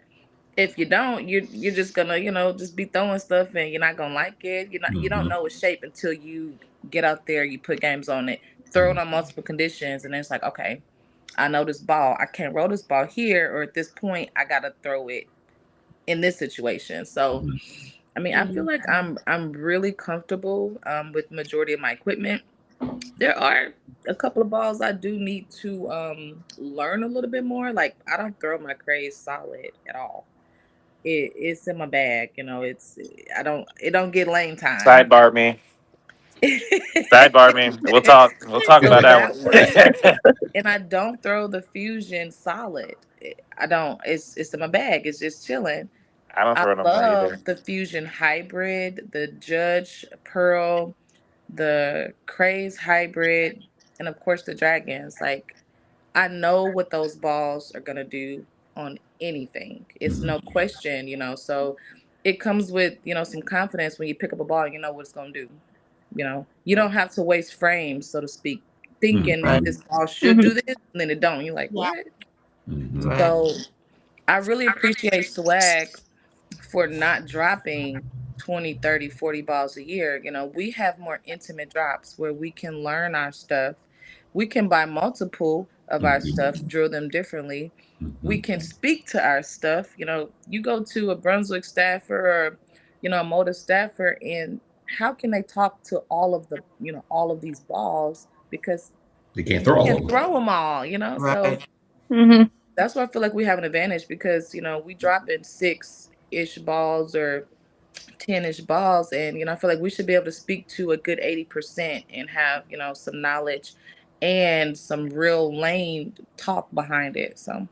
Speaker 9: if you don't, you're just gonna, just be throwing stuff and you're not gonna like it. You don't know its shape until you get out there, you put games on it, throw it on multiple conditions, and then it's like, okay, I know this ball. I can't roll this ball here, or at this point I gotta throw it in this situation. So I mean, I feel like I'm really comfortable with majority of my equipment. There are a couple of balls I do need to learn a little bit more. Like I don't throw my craze solid at all. It's in my bag, it don't get lane time.
Speaker 3: Sidebar me. Sidebar me. We'll talk
Speaker 9: So
Speaker 3: about that
Speaker 9: that way,
Speaker 3: one.
Speaker 9: and I don't throw the fusion solid. I don't. It's in my bag. It's just chilling.
Speaker 3: I don't
Speaker 9: I
Speaker 3: throw them either.
Speaker 9: love the fusion hybrid, the Judge Pearl, the Craze hybrid, and of course the Dragons. Like I know what those balls are gonna do on anything. It's no question, So it comes with, some confidence when you pick up a ball, you know what it's gonna do. You don't have to waste frames, so to speak, thinking that this ball should do this and then it don't. You're like, what? So I really appreciate Swag for not dropping 20, 30, 40 balls a year. We have more intimate drops where we can learn our stuff. We can buy multiple of our stuff, drill them differently. We can speak to our stuff. You go to a Brunswick staffer or, a motor staffer, and how can they talk to all of these balls because
Speaker 2: They can't
Speaker 9: you
Speaker 2: throw all
Speaker 9: can
Speaker 2: of them.
Speaker 9: throw them all, So that's why I feel like we have an advantage because, we drop in 6-ish balls or 10-ish balls. And, I feel like we should be able to speak to a good 80% and have, some knowledge and some real lane talk behind it. So,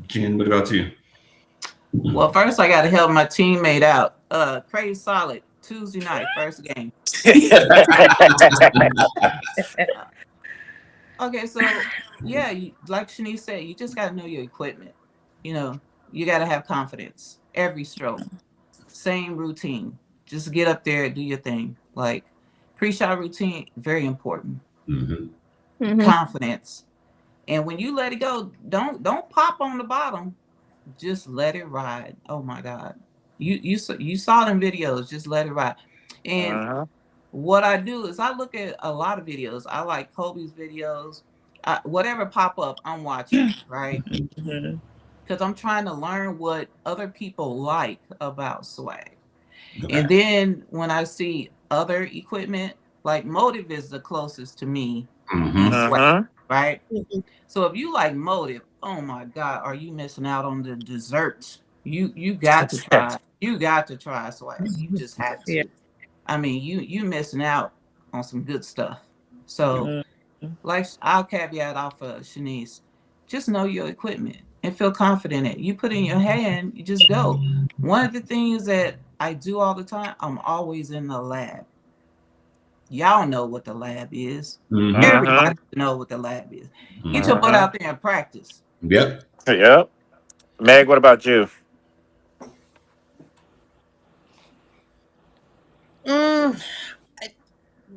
Speaker 2: Jen, what about you?
Speaker 5: Well, first I got to help my teammate out. Crazy Solid, Tuesday night, first game. Okay, so yeah, like Shanice said, you just got to know your equipment. You got to have confidence every stroke. Same routine. Just get up there, do your thing. Like pre-shot routine, very important. Confidence. And when you let it go, don't pop on the bottom. Just let it ride. Oh my God. You saw them videos, just let it ride. And what I do is I look at a lot of videos. I like Kobe's videos. Whatever pop up, I'm watching, right? Because I'm trying to learn what other people like about swag.
Speaker 2: Okay.
Speaker 5: And then when I see other equipment, like Motive is the closest to me in swag, right? So if you like Motive, oh my God, are you missing out on the dessert? You got to try. You got to try swag. You just have to. I mean, you missing out on some good stuff. So, like I'll caveat off of Shanice, just know your equipment and feel confident in it. You put in your hand, you just go. One of the things that I do all the time, I'm always in the lab. Y'all know what the lab is. Everybody know what the lab is. Get your butt out there and practice.
Speaker 2: Yep.
Speaker 3: Yep. Meg, what about you?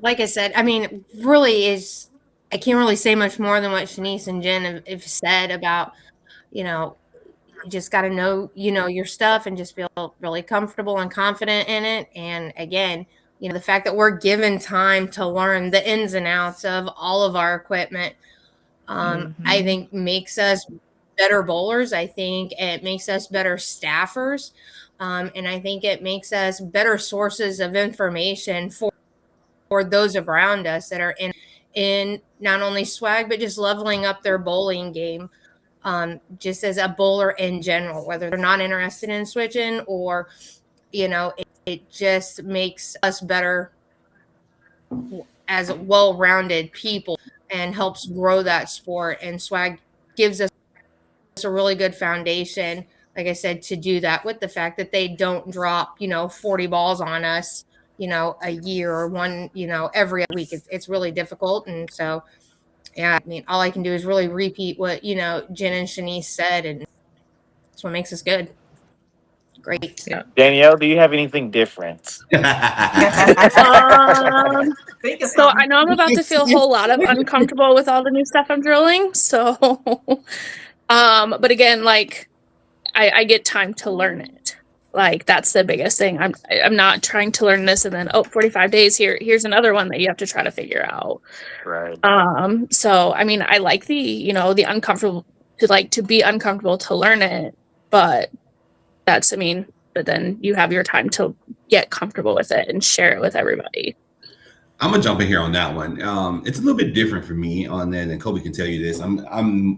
Speaker 8: Like I said, I mean, really is I can't really say much more than what Shanice and Jen have said about, you know, you just got to know, your stuff and just feel really comfortable and confident in it. And again, the fact that we're given time to learn the ins and outs of all of our equipment, I think makes us better bowlers. I think it makes us better staffers. And I think it makes us better sources of information for those around us that are in not only swag, but just leveling up their bowling game. Just as a bowler in general, whether they're not interested in switching or, it just makes us better as well-rounded people and helps grow that sport. And swag gives us a really good foundation, like I said, to do that, with the fact that they don't drop, 40 balls on us, a year or one, every week. It's really difficult. And so, yeah, I mean, all I can do is really repeat what, Jen and Shanice said, and that's what makes us good. Great.
Speaker 9: Yeah.
Speaker 3: Danielle, do you have anything different?
Speaker 5: Think of
Speaker 4: So I
Speaker 5: something.
Speaker 4: know I'm about to feel a whole lot of uncomfortable with all the new stuff I'm drilling. So, but again, like I get time to learn it. Like that's the biggest thing. I'm not trying to learn this and then 45 days here's another one that you have to try to figure out.
Speaker 3: Right.
Speaker 4: So I mean, I like the the uncomfortable to be uncomfortable to learn it, but but then you have your time to get comfortable with it and share it with everybody.
Speaker 2: I'm gonna jump in here on that one. It's a little bit different for me on that, and Kobe can tell you this. I'm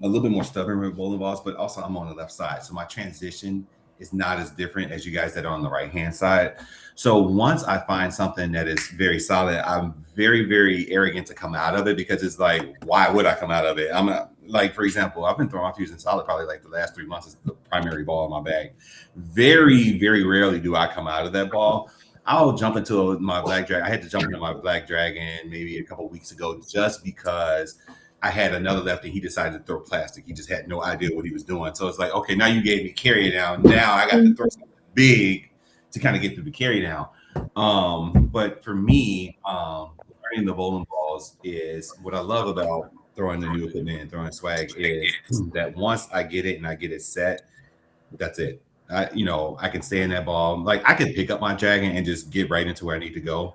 Speaker 2: a little bit more stubborn with bowling balls, but also I'm on the left side, so my transition is not as different as you guys that are on the right hand side. So once I find something that is very solid, I'm very very arrogant to come out of it because it's like, why would I come out of it? I'm like, for example, I've been throwing my Fusion Solid probably like the last 3 months is the primary ball in my bag. Very very rarely do I come out of that ball. I'll jump into my Black Dragon. I had to jump into my Black Dragon maybe a couple of weeks ago just because I had another left and he decided to throw plastic. He just had no idea what he was doing. So it's like, okay, now you gave me carry down. Now I got to throw something big to kind of get through the carry down. But for me, learning the bowling balls is what I love about throwing the new equipment and throwing swag is that once I get it and I get it set, that's it. I can stay in that ball. Like I can pick up my dragon and just get right into where I need to go.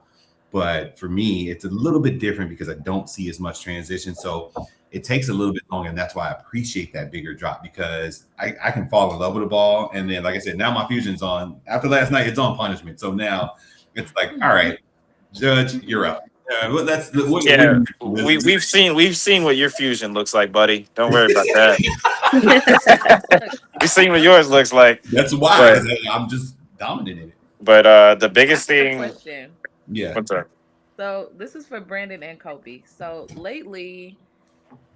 Speaker 2: But for me, it's a little bit different because I don't see as much transition. So it takes a little bit longer. And that's why I appreciate that bigger drop because I can fall in love with the ball. And then, like I said, now my fusion's on. After last night, it's on punishment. So now it's like, all right, Judge, you're up. Well, that's
Speaker 3: we've seen what your fusion looks like, buddy. Don't worry about that. We've seen what yours looks like.
Speaker 2: That's why I'm just dominant in it.
Speaker 3: But the biggest thing.
Speaker 9: Question.
Speaker 2: Yeah.
Speaker 3: What's up?
Speaker 9: So this is for Brandon and Kobe. So lately,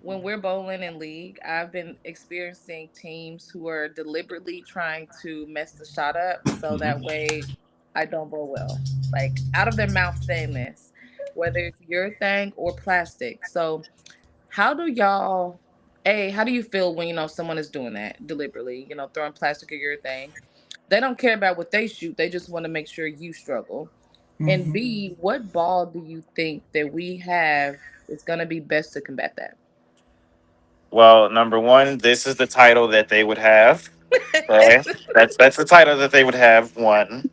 Speaker 9: when we're bowling in league, I've been experiencing teams who are deliberately trying to mess the shot up so that way I don't bowl well. Like out of their mouth saying this, whether it's urethane or plastic. So how do y'all how do you feel when someone is doing that deliberately, throwing plastic or urethane? They don't care about what they shoot, they just want to make sure you struggle. And B, what ball do you think that we have is gonna be best to combat that?
Speaker 3: Well, number one, this is the title that they would have. Right? That's the title that they would have. One.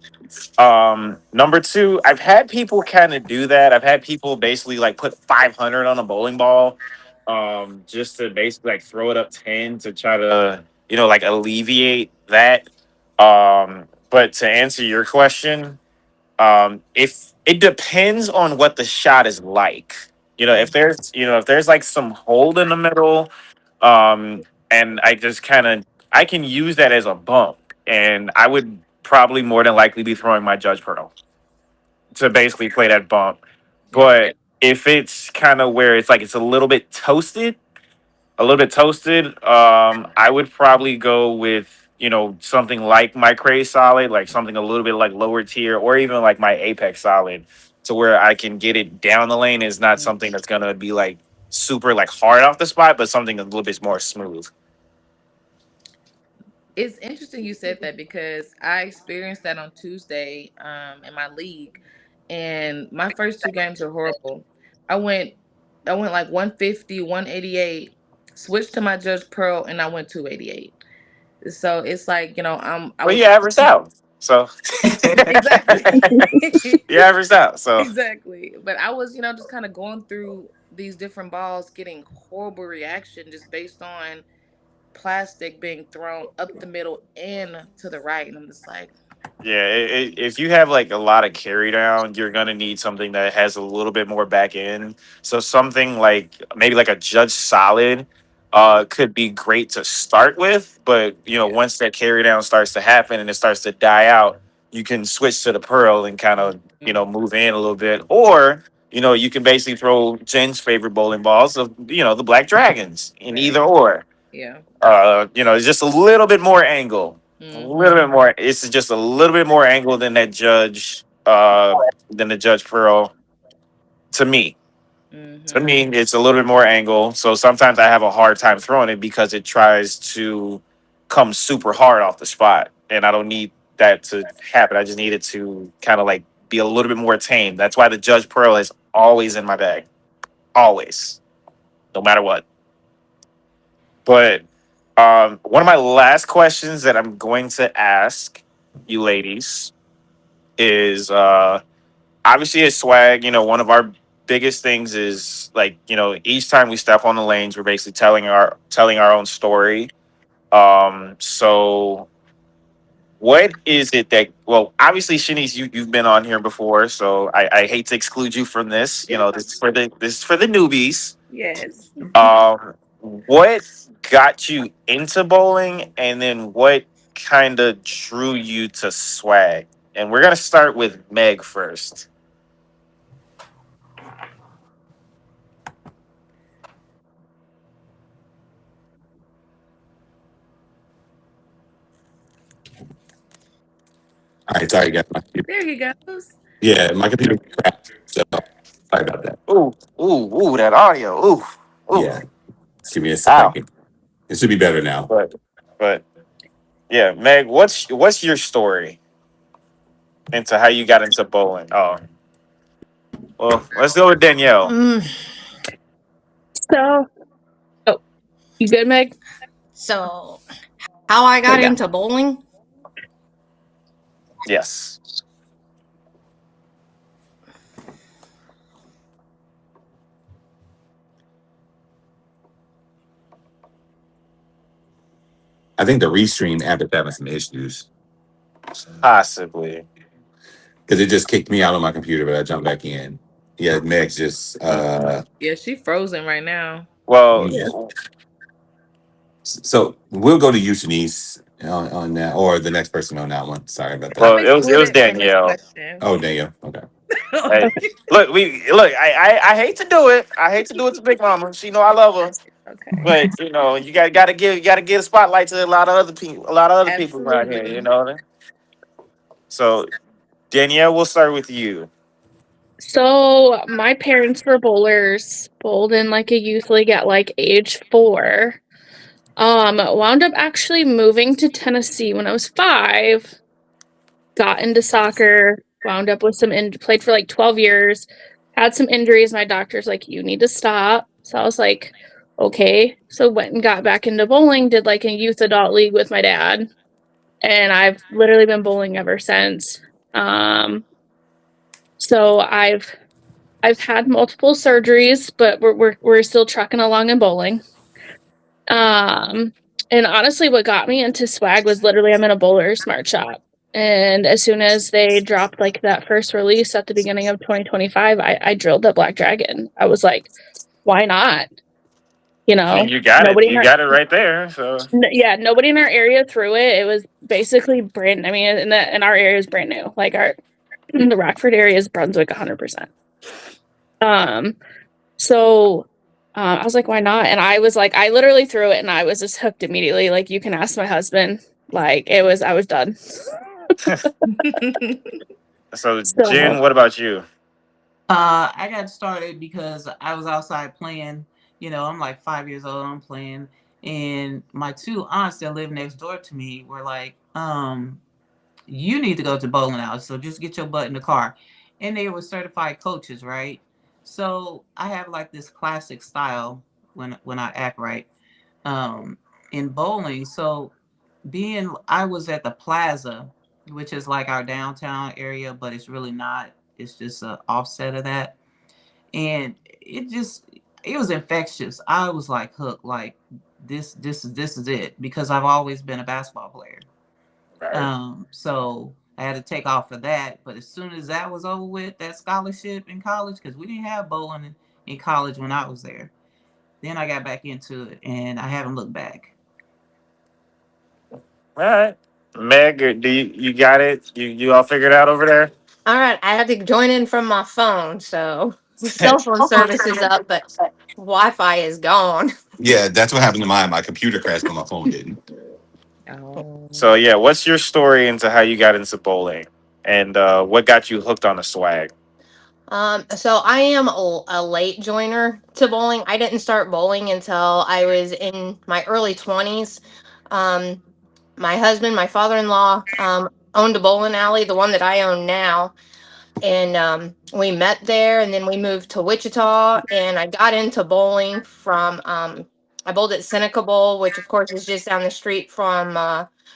Speaker 3: Number two, I've had people kind of do that. I've had people basically like put 500 on a bowling ball, just to basically like throw it up 10 to try to, like alleviate that. But to answer your question, if it depends on what the shot is like. If there's like some hold in the middle, and I can use that as a bump, and I would probably more than likely be throwing my Judge Pearl to basically play that bump. But if it's kind of where it's like it's a little bit toasted, I would probably go with something like my Cray Solid, like something a little bit like lower tier, or even like my Apex Solid, to where I can get it down the lane. Is not something that's gonna be like super like hard off the spot, but something a little bit more smooth.
Speaker 9: It's interesting you said that because I experienced that on Tuesday in my league, and my first two games were horrible. I went I went like 150, 188, switched to my Judge Pearl, and I went 288. So it's like, I
Speaker 3: Well,
Speaker 9: was
Speaker 3: you averaged out, so
Speaker 9: exactly.
Speaker 3: you averaged out. So
Speaker 9: Exactly. But I was, just kind of going through these different balls, getting horrible reaction just based on plastic being thrown up the middle and to the right. And I'm just like,
Speaker 3: yeah, if you have like a lot of carry down, you're gonna need something that has a little bit more back end. So something like maybe like a Judge Solid could be great to start with, but
Speaker 9: yeah.
Speaker 3: once that carry down starts to happen and it starts to die out, you can switch to the Pearl and kind of move in a little bit, or you can basically throw Jen's favorite bowling balls of the Black Dragons in either
Speaker 9: Right.
Speaker 3: or.
Speaker 9: Yeah.
Speaker 3: It's just a little bit more angle. A little
Speaker 9: Mm-hmm.
Speaker 3: bit more. It's just a little bit more angle than the Judge Pearl. To me,
Speaker 9: Mm-hmm.
Speaker 3: it's a little bit more angle. So sometimes I have a hard time throwing it because it tries to come super hard off the spot, and I don't need that to happen. I just need it to kind of like be a little bit more tame. That's why the Judge Pearl is always in my bag, always, no matter what. But one of my last questions that I'm going to ask you ladies is obviously as swag, one of our biggest things is like, each time we step on the lanes, we're basically telling our own story. So what is it that, well, obviously Shanice, you've been on here before, so I hate to exclude you from this. This is for the newbies.
Speaker 9: Yes.
Speaker 3: Um, what got you into bowling, and then what kind of drew you to swag? And we're gonna start with Meg first.
Speaker 10: All right, sorry, guys.
Speaker 9: There he goes.
Speaker 10: Yeah, my computer crashed, so sorry about that.
Speaker 3: Ooh, ooh, that audio. Ooh, ooh.
Speaker 10: Yeah, just give me a
Speaker 3: Ow.
Speaker 10: second. It should be better now.
Speaker 3: But yeah, Meg, what's your story into how you got into bowling? Oh, well, let's go with Danielle.
Speaker 4: So, oh, you good, Meg?
Speaker 8: So, how I got into bowling?
Speaker 3: Yes.
Speaker 10: I think the restream app is having some issues
Speaker 3: Possibly.
Speaker 10: because it just kicked me out on my computer, but I jumped back in. Yeah, Meg's just
Speaker 9: Yeah, she frozen right now.
Speaker 3: Well,
Speaker 10: yeah. So we'll go to you, Shanice, on that, or the next person on that one. Sorry about that.
Speaker 3: Well, it was Danielle.
Speaker 10: Oh, Danielle. Okay.
Speaker 3: Hey, look. I hate to do it. I hate to do it to Big Mama. She know I love her.
Speaker 9: Okay.
Speaker 3: But you gotta give a spotlight to a lot of other people. A lot of other people around here.
Speaker 9: Absolutely.
Speaker 3: So Danielle, we'll start with you.
Speaker 4: So my parents were bowlers, bowled in like a youth league at like age 4. Wound up actually moving to Tennessee when I was 5. Got into soccer, wound up with played for like 12 years, had some injuries. My doctor's like, you need to stop. So I was like, Okay, so went and got back into bowling, did like a youth adult league with my dad, and I've literally been bowling ever since. So I've had multiple surgeries, but we're still trucking along in bowling. And honestly, what got me into swag was literally I'm in a bowler smart shop. And as soon as they dropped like that first release at the beginning of 2025, I drilled the Black Dragon. I was like, why not? You know,
Speaker 3: You got it.
Speaker 4: nobody in
Speaker 3: You
Speaker 4: our
Speaker 3: got it right there. So
Speaker 4: yeah, nobody in our area threw it. It was basically brand. I mean, in our area is brand new. Like our the Rockford area is Brunswick 100%. So I was like, why not? And I was like, I literally threw it and I was just hooked immediately. Like you can ask my husband. Like I was done.
Speaker 3: so
Speaker 4: So
Speaker 3: Jen, what about you?
Speaker 5: I got started because I was outside playing. You know, I'm like 5 years old. I'm playing, and my two aunts that live next door to me were like, you need to go to bowling alley. So just get your butt in the car. And they were certified coaches, right? So I have like this classic style when I act right in bowling. So I was at the Plaza, which is like our downtown area, but it's really not. It's just an offset of that. And it was infectious. I was like hooked, like this is it because I've always been a basketball player.
Speaker 3: Right.
Speaker 5: So I had to take off for that. But as soon as that was over with, that scholarship in college, because we didn't have bowling in college when I was there. Then I got back into it, and I haven't looked back.
Speaker 3: All right. Meg, do you got it? You all figured out over there?
Speaker 8: All right, I had to join in from my phone, so cell phone service is up, but Wi-Fi is gone.
Speaker 10: Yeah, that's what happened to mine. My computer crashed, but my phone didn't.
Speaker 9: Oh.
Speaker 3: So yeah, what's your story into how you got into bowling, and what got you hooked on the swag?
Speaker 8: So I am a late joiner to bowling. I didn't start bowling until I was in my early 20s. Um, my husband, my father-in-law, owned a bowling alley, the one that I own now, and we met there, and then we moved to Wichita, and I got into bowling from I bowled at Seneca Bowl, which of course is just down the street from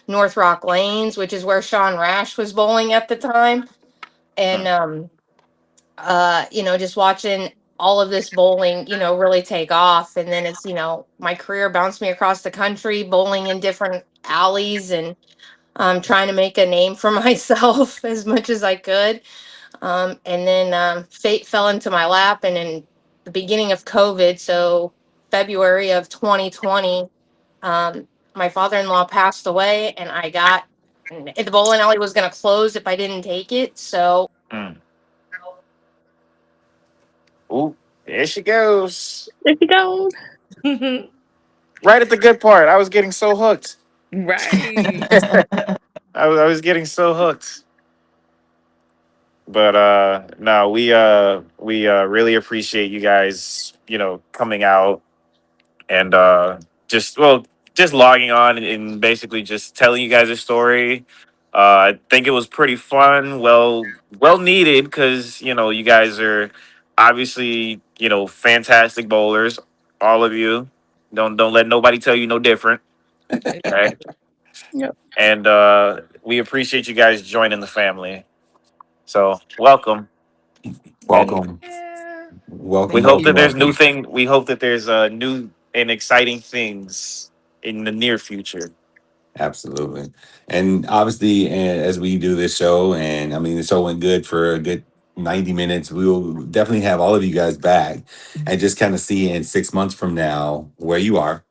Speaker 8: North Rock Lanes, which is where Sean Rash was bowling at the time, and just watching all of this bowling, really take off. And then it's, my career bounced me across the country, bowling in different alleys and trying to make a name for myself as much as I could. And then fate fell into my lap. And in the beginning of COVID, so February of 2020, my father in law passed away, and the bowling alley was going to close if I didn't take it. So
Speaker 3: Mm. Ooh, there she goes.
Speaker 4: there you go.
Speaker 3: Right at the good part. I was getting so hooked.
Speaker 9: Right.
Speaker 3: I was getting so hooked. But no, we really appreciate you guys, coming out and just just logging on and basically just telling you guys a story. I think it was pretty fun, well needed because you guys are obviously fantastic bowlers, all of you. Don't let nobody tell you no different, right?
Speaker 4: Yep.
Speaker 3: And we appreciate you guys joining the family. So welcome, and
Speaker 10: Welcome,
Speaker 9: Yeah.
Speaker 3: we
Speaker 10: welcome,
Speaker 5: Thank
Speaker 3: hope
Speaker 10: welcome,
Speaker 3: that
Speaker 5: you.
Speaker 3: there's new
Speaker 10: welcome.
Speaker 3: thing. We hope that there's new and exciting things in the near future.
Speaker 10: Absolutely. And obviously, as we do this show, and I mean, the show went good for a good 90 minutes. We will definitely have all of you guys back and just kind of see in 6 months from now where you are,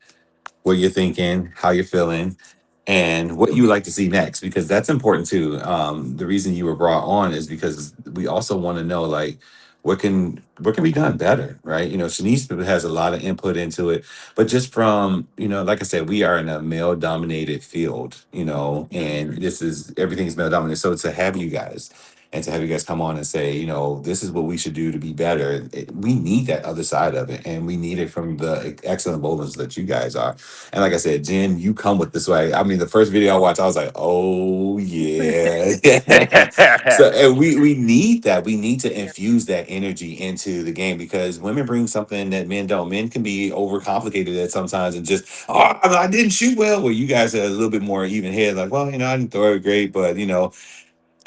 Speaker 10: what you're thinking, how you're feeling, and what you would like to see next, because that's important too. The reason you were brought on is because we also want to know, like, what can be done better, right? Shanice has a lot of input into it, but just from, like I said, we are in a male dominated field, and this is everything's male dominated. So to have you guys and to have you guys come on and say, this is what we should do to be better. We need that other side of it, and we need it from the excellent bowlers that you guys are. And like I said, Jen, you come with the swag. I mean, the first video I watched, I was like, oh yeah. So and we need that. We need to infuse that energy into the game, because women bring something that men don't. Men can be overcomplicated at sometimes and just, oh, I didn't shoot well. Where you guys are a little bit more even head, like, well, I didn't throw it great, but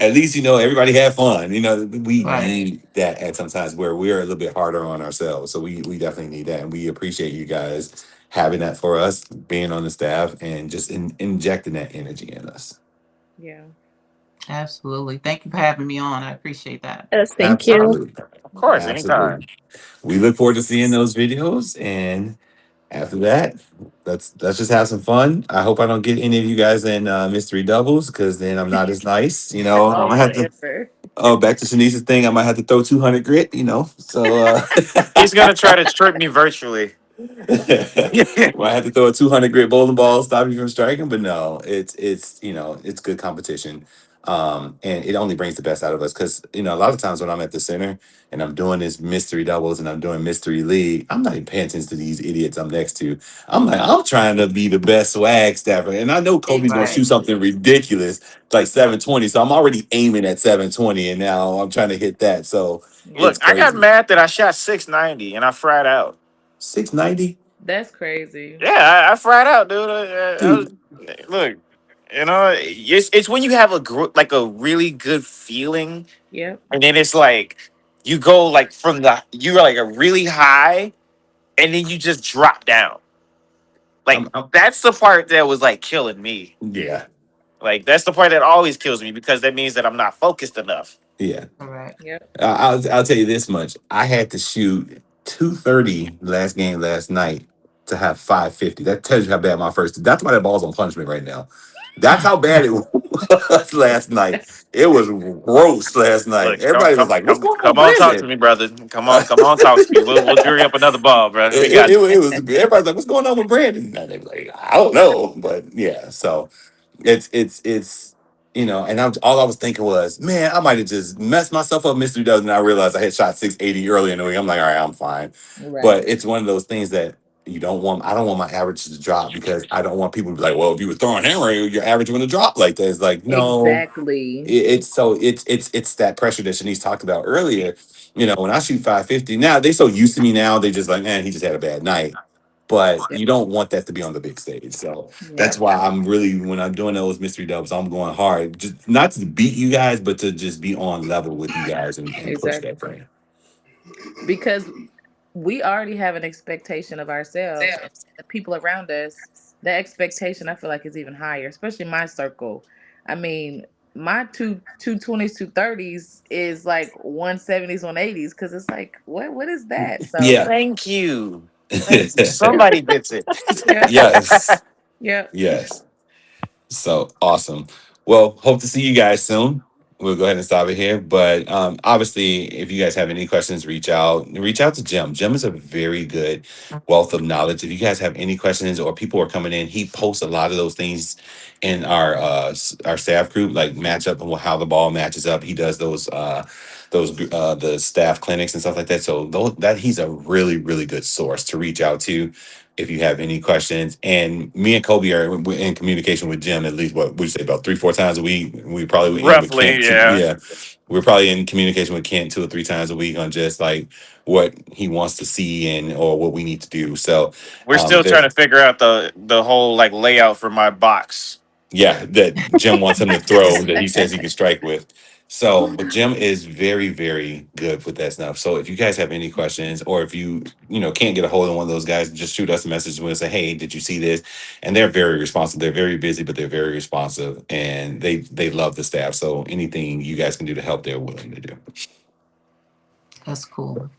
Speaker 10: at least everybody had fun. We
Speaker 5: Right.
Speaker 10: need that at sometimes where we're a little bit harder on ourselves. So we definitely need that, and we appreciate you guys having that for us, being on the staff, and just injecting that energy in us.
Speaker 9: Yeah.
Speaker 5: Absolutely. Thank you for having me on. I appreciate that.
Speaker 4: Yes, thank you.
Speaker 10: Absolutely.
Speaker 3: Of course, anytime.
Speaker 10: Absolutely. We look forward to seeing those videos, and after that, let's just have some fun. I hope I don't get any of you guys in mystery doubles, because then I'm not as nice. I
Speaker 9: Oh,
Speaker 10: might have to.
Speaker 9: whatever.
Speaker 10: Oh, back to Shanice's thing. I might have to throw 200 grit. So
Speaker 3: He's gonna try to trip me virtually.
Speaker 10: might have to throw a 200 grit bowling ball, stop you from striking. But no, it's good competition. And it only brings the best out of us, because a lot of times when I'm at the center and I'm doing this mystery doubles and I'm doing mystery league, I'm not even paying attention to these idiots I'm next to. I'm trying to be the best swag staffer, and I know Kobe's gonna shoot
Speaker 5: Right.
Speaker 10: something ridiculous like 720, so I'm already aiming at 720, and now I'm trying to hit that. So
Speaker 3: Look,
Speaker 10: it's
Speaker 3: I got
Speaker 10: crazy.
Speaker 3: mad that I shot 690 and I fried out.
Speaker 10: 690,
Speaker 9: That's crazy.
Speaker 3: Yeah, I fried out, dude.
Speaker 10: dude.
Speaker 3: Look, it's when you have like a really good feeling,
Speaker 9: Yep.
Speaker 3: and then it's like you go like you're like a really high, and then you just drop down. Like that's the part that was like killing me.
Speaker 10: Yeah,
Speaker 3: Like that's the part that always kills me, because that means that I'm not focused enough.
Speaker 10: yeah.
Speaker 5: Correct.
Speaker 9: Yep.
Speaker 10: I'll tell you this much. I had to shoot 230 last game last night to have 550. That tells you how bad my first. That's why that ball's on punishment right now. That's how bad it was last night. It was gross last night.
Speaker 3: Look,
Speaker 10: Everybody was like, "What's going on,
Speaker 3: come on, talk to
Speaker 10: Brandon?"
Speaker 3: me, brother. Come on, talk to me. We'll jury up another ball, bro. We got
Speaker 10: It was. Everybody's like, "What's going on with Brandon?" And they were like, "I don't know," but yeah. So it's and all I was thinking was, man, I might have just messed myself up mystery does, and I realized I had shot 680 early in the week. I'm like, all right, I'm fine.
Speaker 9: Right.
Speaker 10: But it's one of those things that you don't want. I don't want my average to drop, because I don't want people to be like, well, if you were throwing hammer, your average going to drop like that. It's like, no.
Speaker 9: Exactly.
Speaker 10: It's that pressure that Shanice talked about earlier. When I shoot 550, now they so used to me now, they just like, man, he just had a bad night. But
Speaker 9: Yep.
Speaker 10: you don't want that to be on the big stage. So that's
Speaker 9: Yep.
Speaker 10: why I'm really, when I'm doing those mystery dubs, I'm going hard. Just not to beat you guys, but to just be on level with you guys, and push
Speaker 9: Exactly.
Speaker 10: that frame.
Speaker 9: Because we already have an expectation of ourselves and the people around us. The expectation, I feel like, is even higher, especially my circle. I mean, my 220s, 230s is like 170s, 180s, because it's like, what is that? So
Speaker 10: Yeah.
Speaker 3: Thank you. Somebody gets it.
Speaker 9: yeah.
Speaker 10: Yes.
Speaker 9: Yep.
Speaker 10: Yes. So awesome. Well, hope to see you guys soon. We'll go ahead and stop it here. But obviously, if you guys have any questions, reach out. Reach out to Jim. Jim is a very good wealth of knowledge. If you guys have any questions, or people are coming in, he posts a lot of those things in our staff group, like matchup and how the ball matches up. He does those the staff clinics and stuff like that. So that he's a really, really good source to reach out to if you have any questions. And me and Kobe are in communication with Jim at least, what would you say, about 3-4 times a week. We probably in with
Speaker 3: Roughly,
Speaker 10: Kent too.
Speaker 3: yeah.
Speaker 10: Yeah, we're probably in communication with Kent 2 or 3 times a week on just like what he wants to see and or what we need to do. So
Speaker 3: We're still
Speaker 10: there's
Speaker 3: trying to figure out the whole like layout for my box.
Speaker 10: yeah, that Jim wants him to throw that he says he can strike with. So, but Jim is very, very good with that stuff. So if you guys have any questions, or if you can't get a hold of one of those guys, just shoot us a message and we'll say, hey, did you see this? And they're very responsive. They're very busy, but they're very responsive, and they love the staff. So anything you guys can do to help, they're willing to do.
Speaker 5: That's cool.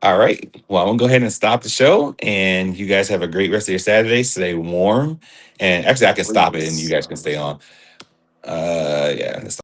Speaker 10: All right. Well, I'm gonna go ahead and stop the show, and you guys have a great rest of your Saturday. Stay warm, and actually, I can stop it, and you guys can stay on. Yeah.